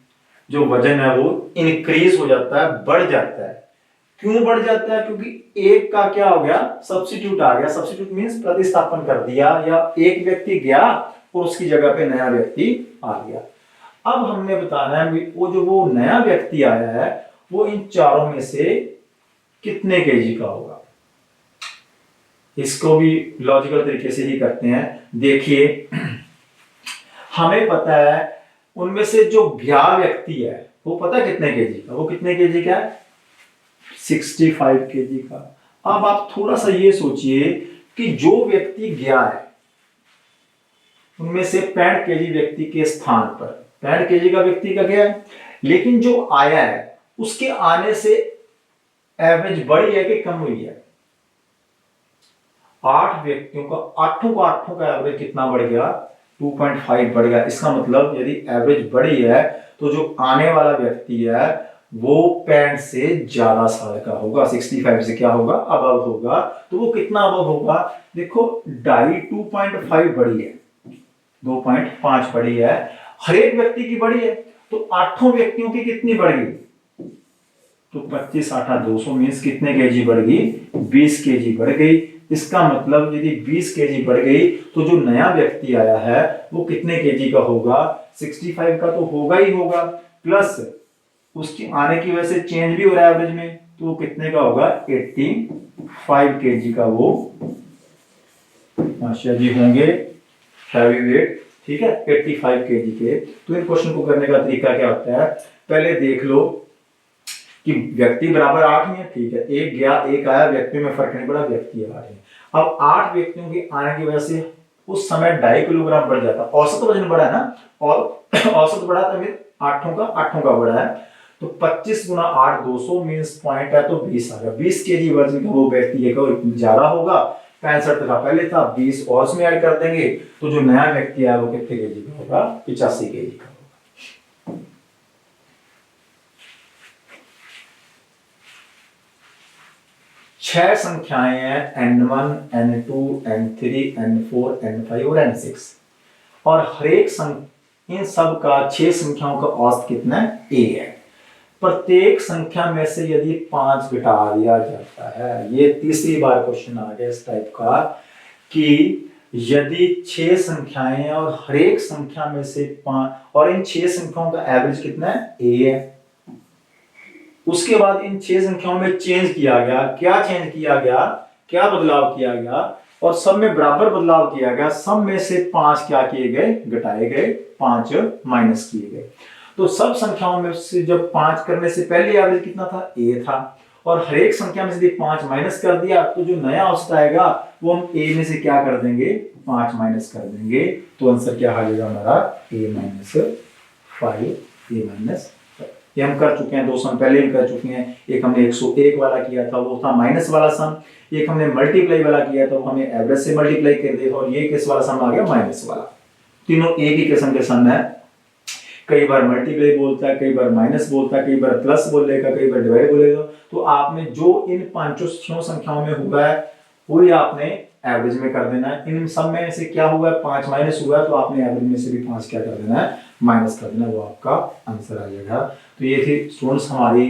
जो वजन है वो इंक्रीज हो जाता है, बढ़ जाता है। क्यों बढ़ जाता है, क्योंकि एक का क्या हो गया, सब्स्टिट्यूट आ गया। सब्स्टिट्यूट मींस प्रतिस्थापन कर दिया, या एक व्यक्ति गया और उसकी जगह पे नया व्यक्ति आ गया। अब हमने बताना है वो नया व्यक्ति आया है वो इन चारों में से कितने केजी का होगा। इसको भी लॉजिकल तरीके से ही करते हैं। देखिए हमें पता है उनमें से जो गया व्यक्ति है वो पता है कितने केजी का, वो कितने केजी का है, 65 केजी का। अब आप थोड़ा सा ये सोचिए कि जो व्यक्ति गया है उनमें से 65 केजी व्यक्ति के स्थान पर 65 केजी का व्यक्ति का गया है, लेकिन जो आया है उसके आने से एवरेज बढ़ी है कि कम हुई है। 8 व्यक्तियों का आठों का एवरेज कितना बढ़ गया, 2.5 बढ़ गया। इसका मतलब यदि एवरेज बढ़ी है तो जो आने वाला व्यक्ति है वो 65 से ज्यादा साल का होगा, 65 से क्या होगा, अबव होगा। तो वो कितना अबव होगा, देखो 2.5 बढ़ी है, 2.5 बढ़ी है, हर एक व्यक्ति की बढ़ी है, तो 8 व्यक्तियों की कितनी बढ़ गई, तो 25 8 200 मीन्स कितने केजी बढ़ गई, 20 केजी बढ़ गई। इसका मतलब यदि 20 केजी बढ़ गई तो जो नया व्यक्ति आया है वो कितने केजी का होगा, 65 का तो होगा ही होगा, प्लस उसकी आने की वजह से चेंज भी हो रहा है एवरेज में, तो वो कितने का होगा, 85 केजी का वो आशा जी होंगे, हैवी वेट। ठीक है, 85 केजी के। तो इन क्वेश्चन को करने का तरीका क्या होता है, पहले देख लो कि व्यक्ति बराबर 8 ही है, ठीक है, एक गया एक आया, व्यक्ति में फर्क नहीं पड़ा, व्यक्ति आ रहे हैं। अब 8 व्यक्तियों के आने की वजह से उस समय 2.5 किलोग्राम बढ़ जाता, औसत वजन बढ़ा है ना, और औसत बढ़ा तो फिर 8 का बढ़ा है, तो 25 गुना 8 200 मीन्स पॉइंट है तो 20 आ गया। 20 केजी वजन का वो व्यक्ति ज्यादा होगा, 65 का पहले था, 20 और उसमें ऐड कर देंगे, तो जो नया व्यक्ति है वो कितने केजी का होगा, 85 केजी का। 6 संख्याएं हैं, N1 N2 N3 N4 N5 और N6, और हर एक इन सब का 6 संख्याओं का औसत कितना है? a है। प्रत्येक संख्या में से यदि 5 घटा दिया जाता है, ये तीसरी बार क्वेश्चन आ गया इस टाइप का कि यदि 6 संख्याएं हैं और हर एक संख्या में से 5, और इन 6 संख्याओं का एवरेज कितना है? a है। उसके बाद इन 6 संख्याओं में चेंज किया गया, क्या चेंज किया गया, क्या बदलाव किया गया, और सब में बराबर बदलाव किया गया। सब में से 5 क्या किए गए? घटाए गए, 5 माइनस किए गए। तो सब संख्याओं में से जब 5 करने से पहले एवरेज कितना था? a था, और हर एक संख्या में से यदि 5 माइनस कर दिया तो जो नया औसत आएगा वो हम a में से क्या कर देंगे? 5 माइनस कर देंगे। तो आंसर क्या आ जाएगा हमारा? a minus 5, a minus. ये हम कर चुके हैं, 2 सम पहले ही कर चुके हैं। एक हमने 101 वाला किया था, वो था माइनस वाला सम। एक हमने मल्टीप्लाई वाला किया था, वो हमें एवरेज से मल्टीप्लाई कर दिया, और ये किस वाला सम आ गया? माइनस वाला। तीनों एक ही किस्म के सम है। कई बार मल्टीप्लाई बोलता है, कई बार माइनस बोलता है, कई बार प्लस बोलेगा, कई बार डिवाइड बोलेगा। तो आपने जो इन 5 संख्याओं में हुआ है वही आपने एवरेज में कर देना है। इन सब में से क्या हुआ है? 5 माइनस हुआ है, तो आपने एवरेज में से भी 5 क्या कर देना है? माइनस कर देना, वो आपका आंसर आ जाएगा। तो ये थी स्टूडेंट्स हमारी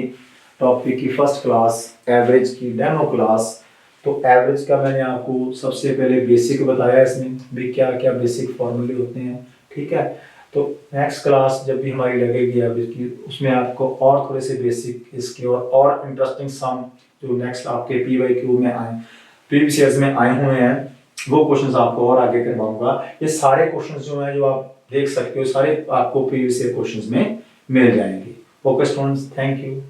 टॉपिक की फर्स्ट क्लास, एवरेज की डेमो क्लास। तो एवरेज का मैंने आपको सबसे पहले बेसिक बताया, इसमें भी क्या क्या बेसिक फॉर्मूले होते हैं, ठीक है। तो नेक्स्ट क्लास जब भी हमारी लगेगी एवरेज की, उसमें आपको और थोड़े से बेसिक इसके और इंटरेस्टिंग सम जो नेक्स्ट आपके PYQ में आए, प्रीवियस ईयर्स में आए हुए हैं, वो क्वेश्चंस आपको और आगे करवाऊंगा। ये सारे क्वेश्चंस जो हैं, जो आप देख सकते हो, सारे आपको प्रीवियस ईयर क्वेश्चंस में मिल जाएंगे। Okay students, thank you.